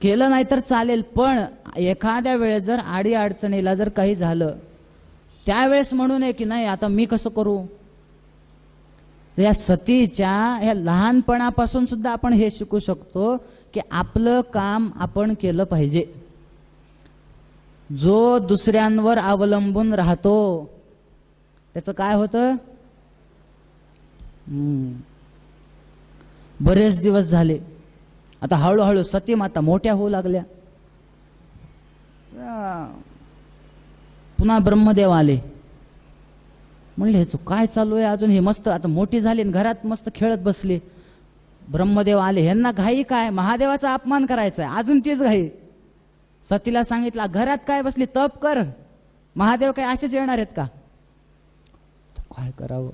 केलं नाही तर चालेल, पण एखाद्या वेळेस जर आडी अडचणीला जर काही झालं त्यावेळेस म्हणू नये की नाही आता मी कसं करू. या सतीच्या ह्या लहानपणापासून सुद्धा आपण हे शिकू शकतो की आपलं काम आपण केलं पाहिजे. जो दुसऱ्यांवर अवलंबून राहतो त्याचं काय होतं. बरेच दिवस झाले, आता हळूहळू सती माता मोठ्या होऊ लागल्या. पुन्हा ब्रह्मदेव आले, म्हणले ह्याचं काय चालू आहे अजून, हे मस्त आता मोठी झाली घरात मस्त खेळत बसली. ब्रह्मदेव आले, ह्यांना घाई काय, महादेवाचा अपमान करायचा आहे, अजून तीच घाई. सतीला सांगितलं घरात काय बसली, तप कर, महादेव काय असेच येणार आहेत का. काय करावं.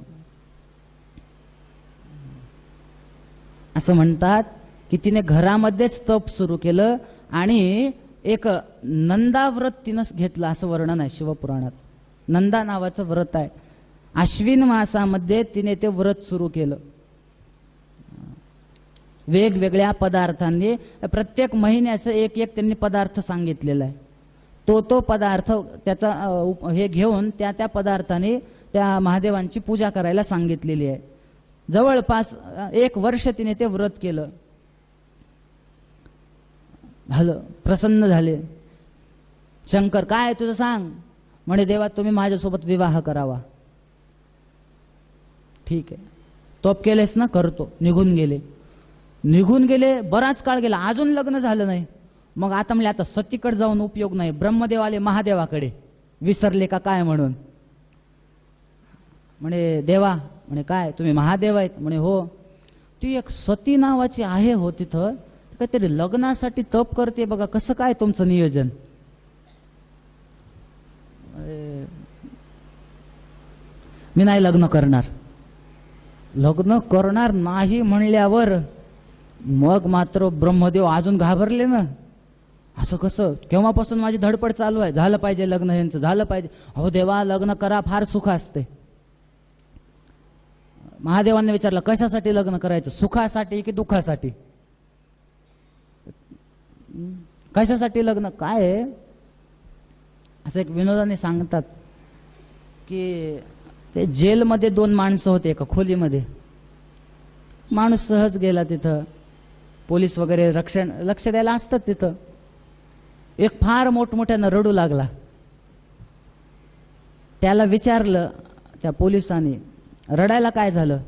असं म्हणतात की तिने घरामध्येच तप सुरू केलं आणि एक नंदाव्रत तिनं घेतलं असं वर्णन आहे शिवपुराणात. नंदा नावाचं व्रत आहे. आश्विन मासामध्ये तिने ते व्रत सुरू केलं. वेगवेगळ्या पदार्थांनी प्रत्येक महिन्याचं एक एक त्यांनी पदार्थ सांगितलेला आहे. तो पदार्थ त्याचा हे घेऊन त्या पदार्थाने त्या महादेवांची पूजा करायला सांगितलेली आहे. जवळपास 1 वर्ष तिने ते व्रत केलं. झालं, प्रसन्न झाले. शंकर, काय तुझं सांग? म्हणे देवा तुम्ही माझ्यासोबत विवाह करावा. ठीक आहे, तोप केलेस ना, करतो. निघून गेले. बराच काळ गेला, अजून लग्न झालं नाही. मग आता म्हणले आता सतीकडे जाऊन उपयोग नाही, ब्रह्मदेव आले महादेवाकडे, विसरले का काय म्हणून. म्हणे देवा, म्हणे काय तुम्ही महादेव आहेत? म्हणे हो. ती एक सती नावाची आहे हो तिथं, काहीतरी लग्नासाठी तप करते बघा, कसं काय तुमचं नियोजन? मी नाही लग्न करणार. लग्न करणार नाही म्हणल्यावर मग मात्र ब्रह्मदेव अजून घाबरले ना. असं कसं? केव्हापासून माझी धडपड चालू आहे, झालं पाहिजे लग्न, यांचं झालं पाहिजे. हो देवा, लग्न करा, फार सुख असते. महादेवांनी विचारलं कशासाठी लग्न करायचं, सुखासाठी की दुःखासाठी? कशासाठी लग्न? काय असं एक विनोदाने सांगतात की ते जेलमध्ये 2 माणसं होते एका खोलीमध्ये. माणूस सहज गेला तिथं, पोलीस वगैरे लक्ष द्यायला असतात तिथं. एक फार मोठमोठ्यानं रडू लागला. त्याला विचारलं त्या पोलिसांनी, रडायला काय झालं?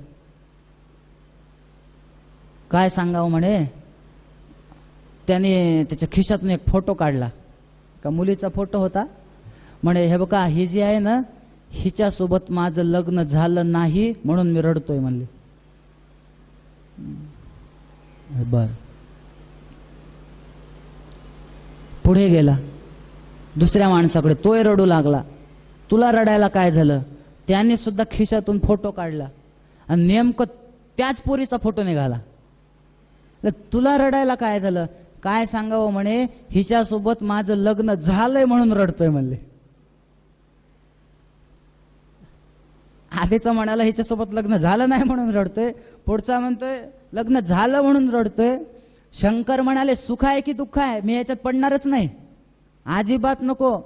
काय सांगावं म्हणे. त्याने त्याच्या खिशातून एक फोटो काढला, का मुलीचा फोटो होता. म्हणे हे बघा, ही जी आहे ना, हिच्यासोबत माझं लग्न झालं नाही म्हणून मी रडतोय म्हणले. बर. पुढे गेला दुसऱ्या माणसाकडे, तोय रडू लागला. तुला रडायला काय झालं? त्याने सुद्धा खिशातून फोटो काढला आणि नेमकं त्याच पोरीचा फोटो निघाला. तुला रडायला काय झालं? काय सांगावं म्हणे, हिच्यासोबत माझं लग्न झालंय म्हणून रडतोय म्हणले. आधीचा म्हणाला हिच्यासोबत लग्न झालं नाही म्हणून रडतोय, पुढचा म्हणतोय लग्न झालं म्हणून रडतोय. शंकर म्हणाले सुख आहे की दुःख आहे, मी याच्यात पडणारच नाही, अजिबात नको.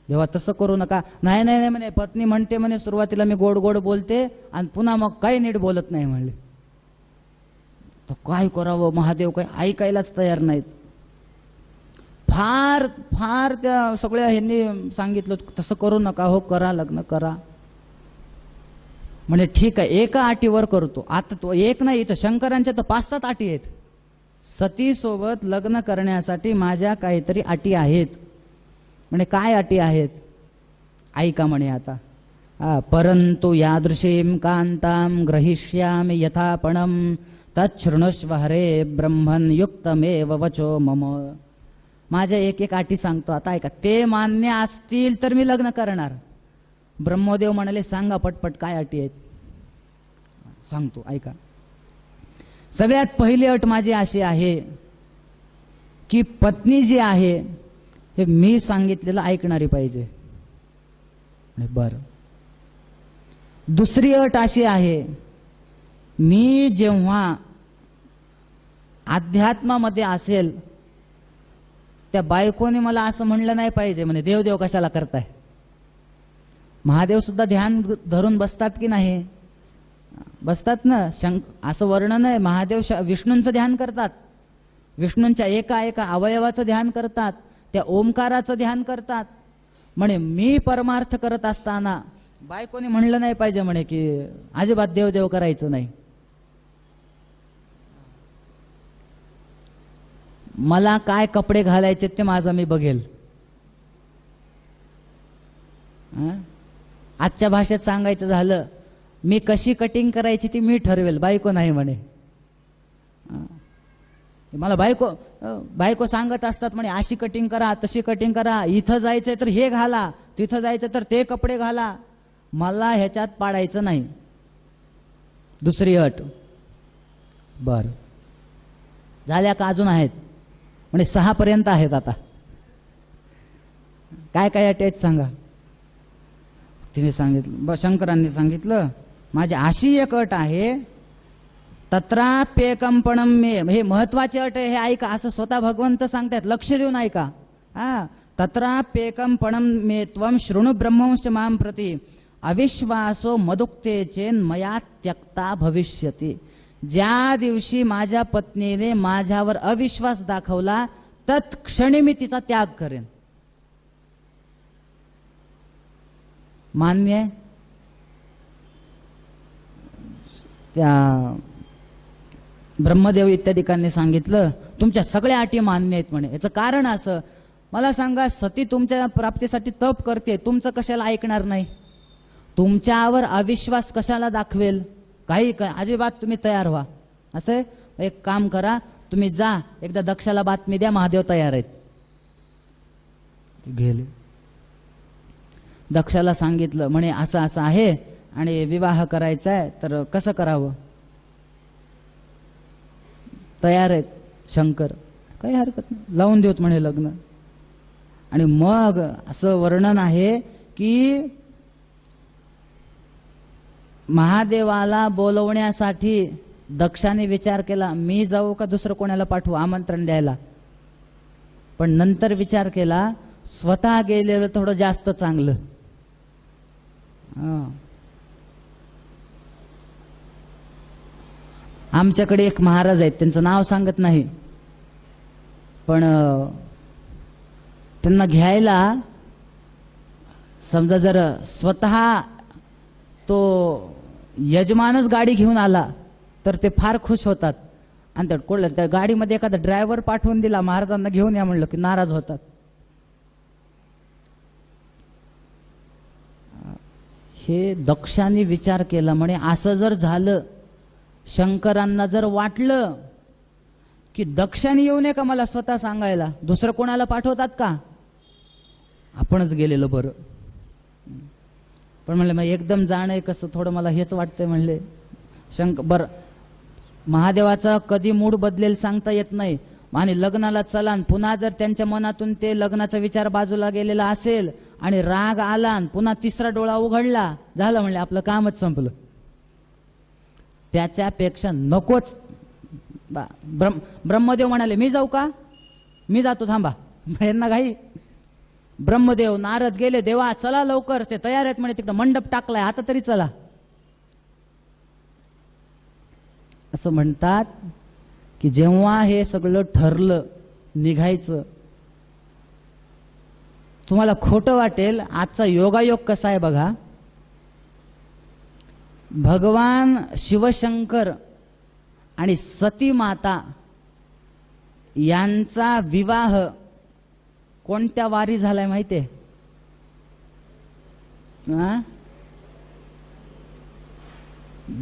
देवा तसं करू नका. नाही नाही म्हणे, पत्नी म्हणते म्हणे सुरुवातीला मी गोड गोड बोलते आणि पुन्हा मग काही नीट बोलत नाही म्हणले. तर काय करावं, महादेव काही ऐकायलाच तयार नाहीत. फार फार त्या सगळ्या ह्यांनी सांगितलं तसं करू नका, हो करा, लग्न करा. म्हणजे ठीक आहे, एका अटीवर करतो. आता तो एक नाही, तर शंकरांच्या तर 5-7 अटी आहेत. सती सोबत लग्न करण्यासाठी माझ्या काहीतरी अटी आहेत. म्हणजे काय अटी आहेत ऐका म्हणे आता. परंतु यादृशीं कांतां ग्रहिष्यामि यथापणं तच्छृणुष्व हरे ब्रह्मन् युक्तमेव वचो मम. माझ्या एक अटी सांगतो आता ऐका. ते मान्य असतील तर मी लग्न करणार. ब्रह्मदेव म्हणाले सांगा पटपट काय अटी आहेत. सांगतो ऐका. सगळ्यात पहिली अट माझी अशी आहे की पत्नी जी आहे हे मी सांगितलेलं ऐकणारी पाहिजे. बर. दुसरी अट अशी आहे, मी जेव्हा अध्यात्मामध्ये असेल त्या बायकोने मला असं म्हणलं नाही पाहिजे म्हणे देवदेव कशाला करताय. महादेव सुद्धा ध्यान धरून बसतात की नाही? बसतात ना. असं वर्णन आहे, महादेव विष्णूंचं ध्यान करतात, विष्णूंच्या एका एका अवयवाचं ध्यान करतात, त्या ओंकाराचं ध्यान करतात. म्हणे मी परमार्थ करत असताना बायकोने म्हणलं नाही पाहिजे म्हणे की अजिबात देवदेव करायचं नाही. मला काय कपडे घालायचे ते माझं मी बघेल. आजच्या भाषेत सांगायचं झालं, मी कशी कटिंग करायची ती मी ठरवेल, बायको नाही म्हणे. मला बायको सांगत असतात म्हणे अशी कटिंग करा, तशी कटिंग करा, इथं जायचंय तर हे घाला, तिथं जायचं तर ते कपडे घाला. मला ह्याच्यात पाडायचं नाही. दुसरी अट. बर झाल्या का अजून आहेत? म्हणजे 6 पर्यंत आहेत आता. काय काय अटी आहेत सांगा. तिने सांगितलं, शंकरांनी सांगितलं, माझी अशी एक अट आहे, तत्राप्येकंपणम मे, हे महत्वाची अट आहे, हे ऐका. असं स्वतः भगवंत सांगतात, लक्ष देऊन ऐका. तत्राप्येकंपणम मे त्वं शृणु ब्रह्मंश्च मां प्रति अविश्वासो मदुक्ते चेन मया त्यक्ता भविष्यती. ज्या दिवशी माझ्या पत्नीने माझ्यावर अविश्वास दाखवला तत्क्षणी मी तिचा त्याग करेन. मान्य आहे? त्या ब्रह्मदेव इत्यादिकांनी सांगितलं, तुमच्या सगळ्या अटी मान्य आहेत म्हणे. याचं कारण असं, मला सांगा, सती तुमच्या प्राप्तीसाठी तप करते, तुमचं कशाला ऐकणार नाही? तुमच्यावर अविश्वास कशाला दाखवेल? काही अजिबात तुम्ही तयार व्हा. असं एक काम करा, तुम्ही जा, एकदा दक्षाला बातमी द्या, महादेव तयार आहेत. गेले. दक्षाला सांगितलं, म्हणे असं असं आहे आणि विवाह करायचा आहे, तर कसं करावं? तयार आहेत शंकर, काही हरकत नाही, लावून देऊत म्हणे लग्न. आणि मग असं वर्णन आहे की महादेवाला बोलवण्यासाठी दक्षाने विचार केला, मी जाऊ का दुसरं कोणाला पाठवू आमंत्रण द्यायला. पण नंतर विचार केला, स्वतः गेलेलं थोडं जास्त चांगलं. आमच्याकडे एक महाराज आहेत, त्यांचं नाव सांगत नाही, पण त्यांना घ्यायला समजा जर स्वतः तो यजमानच गाडी घेऊन आला तर ते फार खुश होतात. आणि त्या गाडीमध्ये एखादा ड्रायव्हर पाठवून दिला, महाराजांना घेऊन या म्हणलं की नाराज होतात. हे दक्षाने विचार केला, म्हणे असं जर झालं, शंकरांना जर वाटलं की दक्षाने येऊ नये का मला स्वतः सांगायला, दुसरं कोणाला पाठवतात का, आपणच गेलेलं बरं. पण म्हणले मग एकदम जाणं कसं, थोडं मला हेच वाटतंय म्हणले. बरं, महादेवाचा कधी मूड बदलेल सांगता येत नाही. आणि लग्नाला चला, पुन्हा जर त्यांच्या मनातून ते लग्नाचा विचार बाजूला गेलेला असेल आणि राग आला, पुन्हा तिसरा डोळा उघडला, झालं म्हणले आपलं कामच संपलं. त्याच्यापेक्षा नकोच. ब्रह्मदेव म्हणाले, मी जाऊ का? मी जातो, थांबा. यांना घाई. ब्रह्मदेव नारद गेले, देवा चला लवकर, ते तयार आहेत म्हणे, तिकडे मंडप टाकलाय, आता तरी चला. असं म्हणतात की जेव्हा हे सगळं ठरलं निघायचं, तुम्हाला खोटं वाटेल, आजचा योगायोग कसा आहे बघा. भगवान शिवशंकर आणि सती माता यांचा विवाह कोणत्या वारी झालाय माहितीये?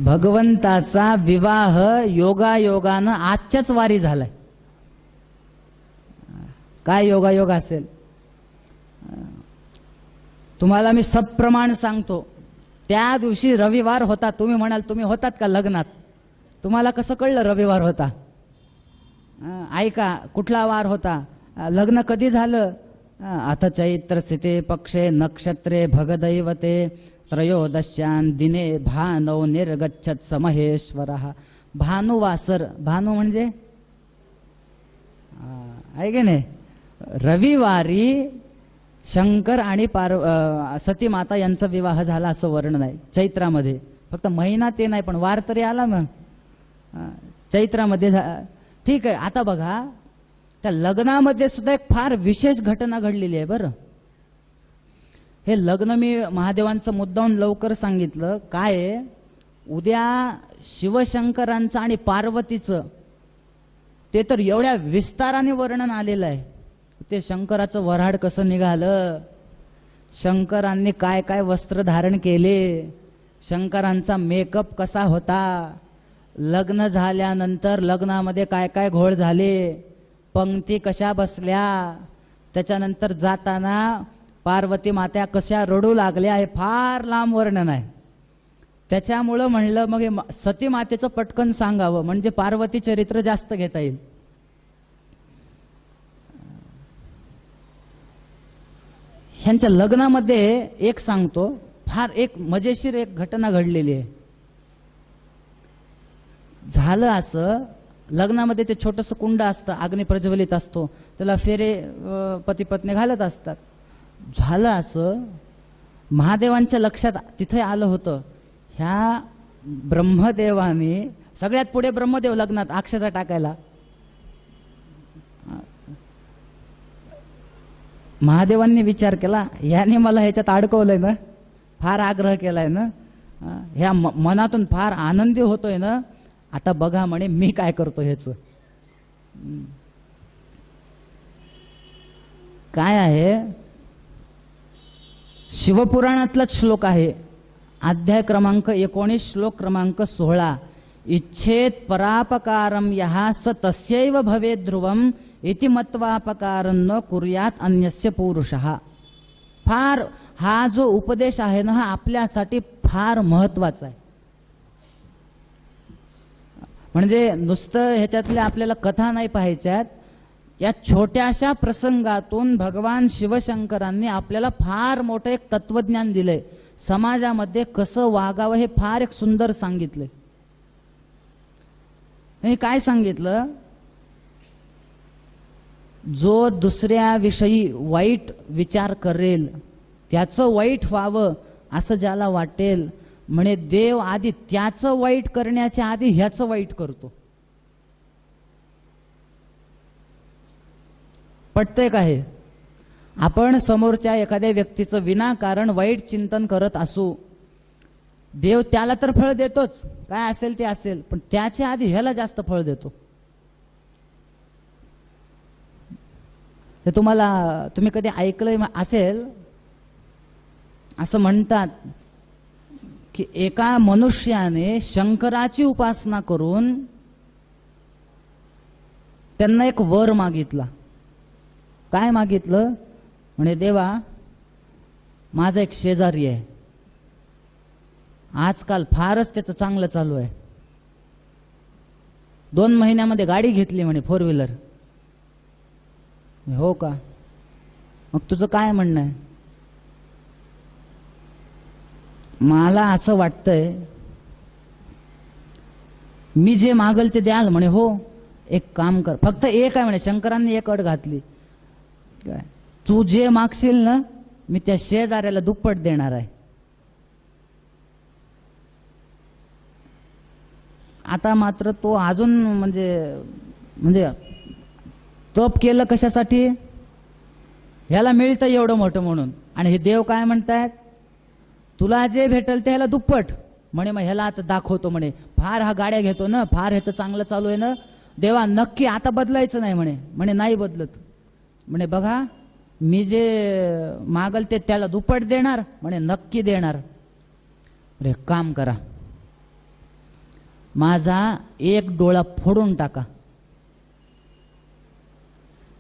भगवंताचा विवाह योगायोगानं आजच्याच वारी झालाय. काय योगायोग असेल? तुम्हाला मी सप्रमाण सांगतो, त्या दिवशी रविवार होता. तुम्ही म्हणाल तुम्ही होतात का लग्नात? तुम्हाला कसं कळलं रविवार होता? ऐका, कुठला वार होता? लग्न कधी झालं? अथ चैत्रसिते पक्षे नक्षत्रे भगदैवते त्रयोदश्यान दिने भानौ निर्गच्छत समहेश्वरः. भानुवासर, भानु म्हणजे आहे की नाही? रविवारी शंकर आणि सती माता यांचा विवाह झाला असं वर्णन आहे चैत्रामध्ये. फक्त महिना ते नाही, पण वार तरी आला ना चैत्रामध्ये. ठीक आहे. आता बघा, त्या लग्नामध्ये सुद्धा एक फार विशेष घटना घडलेली आहे बरं. हे लग्न मी महादेवांचं मुद्दाहून लवकर सांगितलं. काय, उद्या शिवशंकरांचं आणि पार्वतीचं ते तर एवढ्या विस्ताराने वर्णन आलेलं आहे. ते शंकराचं वऱ्हाड कसं निघालं, शंकरांनी काय काय वस्त्र धारण केले, शंकरांचा मेकअप कसा होता, लग्न झाल्यानंतर लग्नामध्ये काय काय घोळ झाले, पंक्ती कशा बसल्या, त्याच्यानंतर जाताना पार्वती मात्या कशा रडू लागल्या, हे फार लांब वर्णन आहे. त्याच्यामुळं म्हणलं मग हे सती मातेचं पटकन सांगावं, म्हणजे पार्वती चरित्र जास्त घेता येईल. ह्यांच्या लग्नामध्ये एक सांगतो, फार एक मजेशीर एक घटना घडलेली आहे. झालं असं, लग्नामध्ये ते छोटंसं कुंड असतं, अग्नी प्रज्वलित असतो, त्याला फेरे पती पत्नी घालत असतात. झालं असं, महादेवांच्या लक्षात तिथे आलं होतं, ह्या ब्रह्मदेवाने सगळ्यात पुढे ब्रह्मदेव लग्नात अक्षता टाकायला. महादेवांनी विचार केला, याने मला ह्याच्यात अडकवलंय ना, फार आग्रह केलाय ना, ह्या मनातून फार आनंदी होतोय ना, आता बघा म्हणे मी काय करतो ह्याचं. काय आहे, शिवपुराणातलाच श्लोक आहे, अध्याय क्रमांक 19 श्लोक क्रमांक 16. इच्छेत परापकारम यहा स तस्यैव भवेद ध्रुवम इति मत्वापकारं न कुर्यात अन्यस्य पुरुषः. फार हा जो उपदेश आहे ना, हा आपल्यासाठी फार महत्वाचा आहे. म्हणजे नुसतं ह्याच्यातल्या आपल्याला कथा नाही पाहायच्यात, या छोट्याशा प्रसंगातून भगवान शिवशंकरांनी आपल्याला फार मोठं एक तत्वज्ञान दिलंय. समाजामध्ये कसं वागावं हे फार एक सुंदर सांगितलंय. हे काय सांगितलं, जो दुसऱ्याविषयी वाईट विचार करेल त्याचं वाईट व्हावं असं ज्याला वाटेल, म्हणे देव आधी त्याचं वाईट करण्याच्या आधी ह्याचं वाईट करतो. पटतंय का हे? आपण समोरच्या एखाद्या व्यक्तीचं विनाकारण वाईट चिंतन करत असू, देव त्याला तर फळ देतोच, काय असेल ते असेल, पण त्याच्या आधी ह्याला जास्त फळ देतो. हे तुम्ही कधी ऐकलंय असेल, असं म्हणतात की एका मनुष्याने शंकराची उपासना करून त्यांना एक वर मागितला. काय मागितलं? म्हणे देवा, माझा एक शेजारी आहे, आजकाल फारच त्याचं चांगलं चालू आहे, 2 महिन्यामध्ये गाडी घेतली म्हणे 4 व्हीलर. हो का? मग तुझं काय म्हणणं आहे? मला असं वाटतंय मी जे मागल ते द्याल. म्हणे हो, एक काम कर, फक्त एक आहे म्हणे, शंकरांनी एक अट घातली, काय तू जे मागशील ना, मी त्या शेजाऱ्याला दुप्पट देणार आहे. आता मात्र तो अजून म्हणजे तप केलं कशासाठी? ह्याला मिळतं एवढं मोठं म्हणून. आणि हे देव काय म्हणतायत, तुला जे भेटल ते ह्याला दुप्पट. म्हणे मग ह्याला आता दाखवतो, म्हणे फार हा गाड्या घेतो ना, फार ह्याचं चांगलं चालू आहे ना, देवा नक्की आता बदलायचं नाही. म्हणे नाही बदलत. म्हणे बघा, मी जे मागल ते त्याला दुप्पट देणार. म्हणे नक्की देणार. अरे काम करा, माझा एक डोळा फोडून टाका,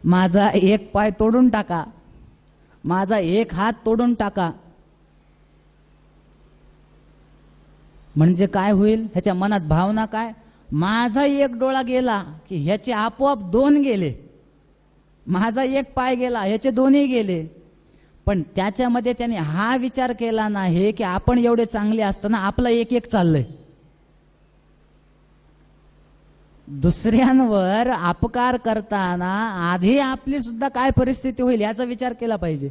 माझा एक पाय तोडून टाका, माझा एक हात तोडून टाका. म्हणजे काय होईल? ह्याच्या मनात भावना काय? माझा एक डोळा गेला की ह्याचे आपोआप 2 गेले, माझा एक पाय गेला ह्याचे 2ही गेले. पण त्याच्यामध्ये त्याने हा विचार केला नाही की आपण एवढे चांगले असताना आपला एक एक चाललंय. दुसऱ्यांवर अपकार करताना आधी आपली सुद्धा काय परिस्थिती होईल याचा विचार केला पाहिजे.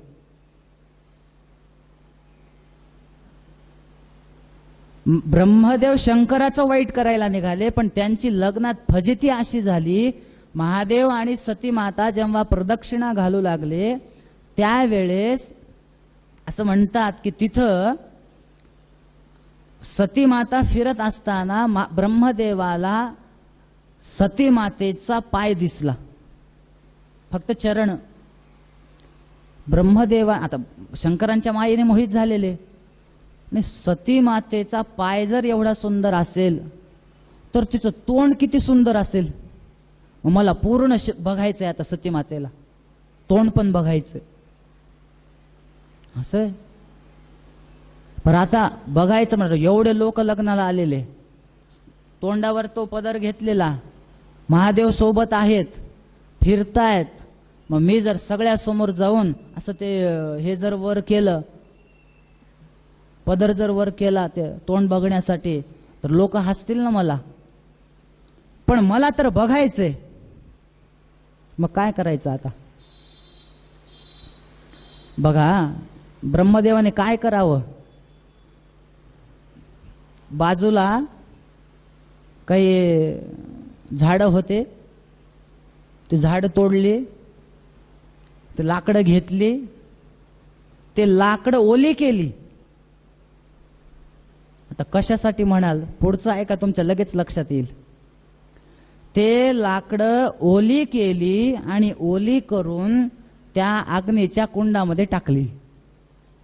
ब्रह्मदेव शंकराचं वाईट करायला निघाले, पण त्यांची लग्नात फजिती अशी झाली, महादेव आणि सती माता जेव्हा प्रदक्षिणा घालू लागले त्यावेळेस असं म्हणतात की तिथं सती माता फिरत असताना ब्रह्मदेवाला सती मातेचा पाय दिसला, फक्त चरण. ब्रह्मदेवा आता शंकरांच्या मायेने मोहित झालेले, आणि सती मातेचा पाय जर एवढा सुंदर असेल तर तिचं तोंड किती सुंदर असेल. मला पूर्ण बघायचंय आता सती मातेला, तोंड पण बघायचंय असं. पण आता बघायचं म्हणलं, एवढे लोक लग्नाला आलेले, तोंडावर तो पदर घेतलेला, महादेव सोबत आहेत, फिरतायत, मग मी जर सगळ्यासमोर जाऊन असं ते हे जर वर केलं, पदर जर वर केला ते तोंड बघण्यासाठी, तर लोक हसतील ना मला. पण मला तर बघायचंय, मग काय करायचं आता? बघा ब्रह्मदेवाने काय करावं? बाजूला काही झाडं होते, ते झाडं तोडली, ते लाकडं घेतली, ते लाकडं ओली केली. आता कशासाठी म्हणाल? पुढचं ऐका, तुमच्या लगेच लक्षात येईल. ते लाकडं ओली केली आणि ओली करून त्या अग्नीच्या कुंडामध्ये टाकली.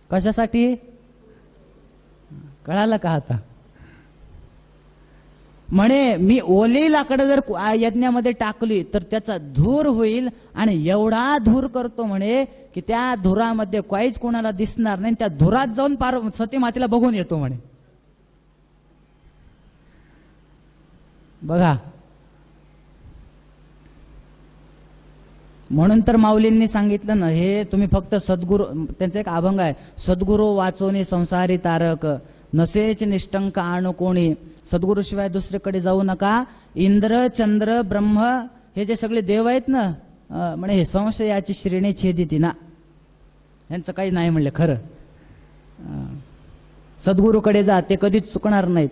कशासाठी? कळालं का आता? म्हणे मी ओली लाकडं जर यज्ञामध्ये टाकली तर त्याचा धूर होईल, आणि एवढा धूर करतो म्हणे की त्या धुरामध्ये काहीच कोणाला दिसणार नाही. त्या धुरात जाऊन सती मातेला बघून येतो म्हणे. बघा, म्हणून तर माऊलींनी सांगितलं ना, हे तुम्ही फक्त सद्गुरू, त्यांचा एक अभंग आहे, सद्गुरू वाचोनी संसारी तारक, नसेच निष्टंक आणू कोणी, सद्गुरूशिवाय दुसरीकडे जाऊ नका. इंद्र चंद्र ब्रह्म हे जे सगळे देव आहेत ना, म्हणे हे संशयाची श्रेणी छेदिती ना, यांचं काही नाही म्हणलं खरं. सद्गुरूकडे जा, ते कधीच चुकणार नाहीत.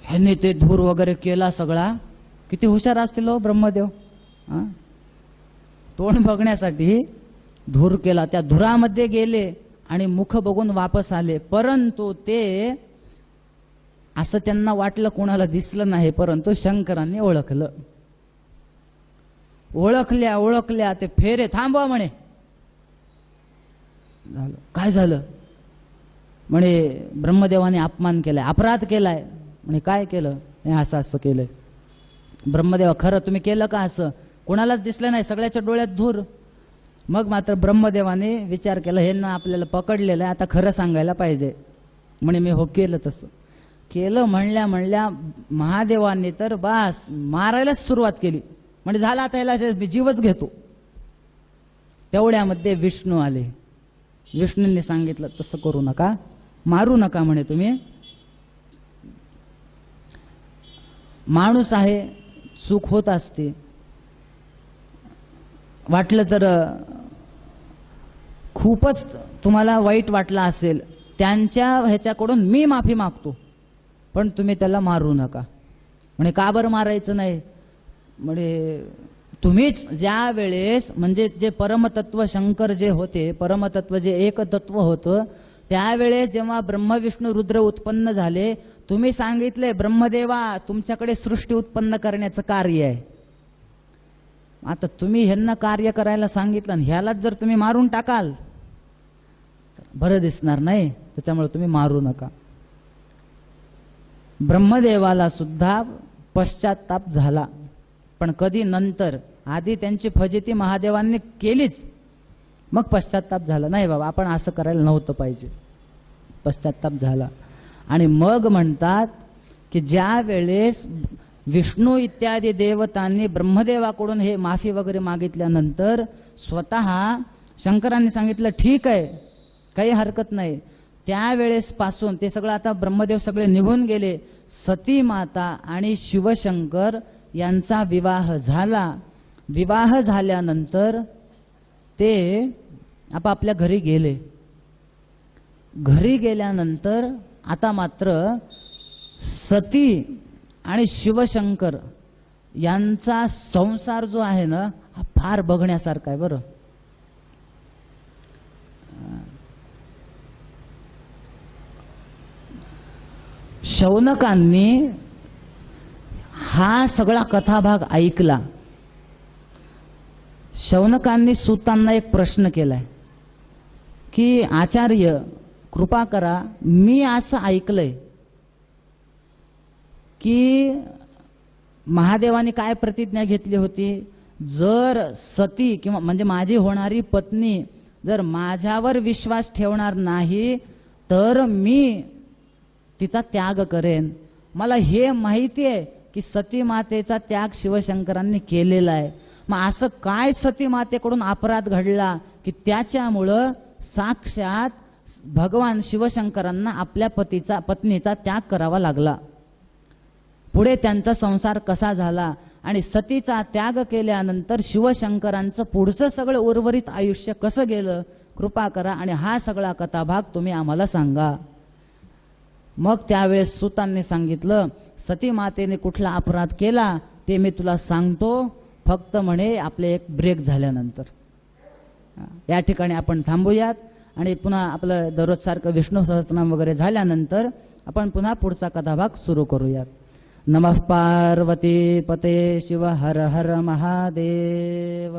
ह्यांनी ते धूर वगैरे केला सगळा. किती हुशार असतील हो ब्रह्मदेव. तोंड बघण्यासाठी धूर केला, त्या धुरामध्ये गेले आणि मुख बघून वापस आले. परंतु ते असं त्यांना वाटलं, कोणाला दिसलं नाही, परंतु शंकरांनी ओळखलं. ओळखल्या ते फेरे थांबवा म्हणे. झालं काय झालं? म्हणे ब्रह्मदेवाने अपमान केलाय, अपराध केलाय. म्हणे काय केलं? असं असं केलंय. ब्रह्मदेवा खरं तुम्ही केलं का? असं कोणालाच दिसलं नाही, सगळ्याच्या डोळ्यात धूर. मग मात्र ब्रह्मदेवाने विचार केला, हे ना आपल्याला पकडलेलं आहे, आता खरं सांगायला पाहिजे. म्हणे मी हो केलं, तसं केलं. म्हणल्या महादेवांनी तर बास मारायलाच सुरुवात केली. म्हणजे झाला आता याला जीवच घेतो. तेवढ्यामध्ये विष्णू आले. विष्णूंनी सांगितलं तसं करू नका, मारू नका म्हणे तुम्ही. माणूस आहे, चूक होत असते. वाटलं तर खूपच तुम्हाला वाईट वाटलं असेल, त्यांच्या ह्याच्याकडून मी माफी मागतो, पण तुम्ही त्याला मारू नका. म्हणे का बरं मारायचं नाही? म्हणे तुम्हीच ज्या वेळेस, म्हणजे जे परमतत्व शंकर जे होते, परमतत्व जे एकतत्व होतं, त्यावेळेस जेव्हा ब्रह्म विष्णू रुद्र उत्पन्न झाले, तुम्ही सांगितले ब्रह्मदेवा तुमच्याकडे सृष्टी उत्पन्न करण्याचं कार्य आहे. आता तुम्ही ह्यांना कार्य करायला सांगितलं आणि ह्यालाच जर तुम्ही मारून टाकाल तर बरं दिसणार नाही, त्याच्यामुळे तुम्ही मारू नका. ब्रह्मदेवाला सुद्धा पश्चाताप झाला, पण कधी नंतर. आधी त्यांची फजिती महादेवांनी केलीच, मग पश्चाताप झाला, नाही बाबा आपण असं करायला नव्हतं पाहिजे. पश्चाताप झाला. आणि मग म्हणतात की ज्या वेळेस विष्णू इत्यादी देवतांनी ब्रह्मदेवाकडून हे माफी वगैरे मागितल्यानंतर स्वतः शंकरांनी सांगितलं ठीक आहे, काही हरकत नाही. त्यावेळेस पासून ते सगळं, आता ब्रह्मदेव सगळे निघून गेले, सती माता आणि शिवशंकर यांचा विवाह झाला. विवाह झाल्यानंतर ते आपापल्या घरी गेले. घरी गेल्यानंतर आता मात्र सती आणि शिवशंकर यांचा संसार जो आहे ना, हा फार बघण्यासारखा आहे बरं. शौनकांनी हा सगळा कथाभाग ऐकला. शौनकांनी सुतांना एक प्रश्न केलाय की आचार्य कृपा करा, मी असं ऐकलंय की महादेवाने काय प्रतिज्ञा घेतली होती, जर सती किंवा म्हणजे माझी होणारी पत्नी जर माझ्यावर विश्वास ठेवणार नाही तर मी तिचा त्याग करेन. मला हे माहिती आहे की सती मातेचा त्याग शिवशंकरांनी केलेला आहे. मग असं काय सती मातेकडून अपराध घडला की त्याच्यामुळं साक्षात भगवान शिवशंकरांना आपल्या पत्नीचा त्याग करावा लागला. पुढे त्यांचा संसार कसा झाला आणि सतीचा त्याग केल्यानंतर शिवशंकरांचं पुढचं सगळं उर्वरित आयुष्य कसं गेलं, कृपा करा आणि हा सगळा कथाभाग तुम्ही आम्हाला सांगा. मग त्यावेळेस सुतांनी सांगितलं, सती मातेने कुठला अपराध केला ते मी तुला सांगतो, फक्त म्हणे आपले एक ब्रेक झाल्यानंतर. या ठिकाणी आपण थांबूयात आणि पुन्हा आपलं दररोजसारखं विष्णू सहस्त्रनाम वगैरे झाल्यानंतर आपण पुन्हा पुढचा कथाभाग सुरू करूयात. नमः पार्वती पते शिव हर हर महादेव.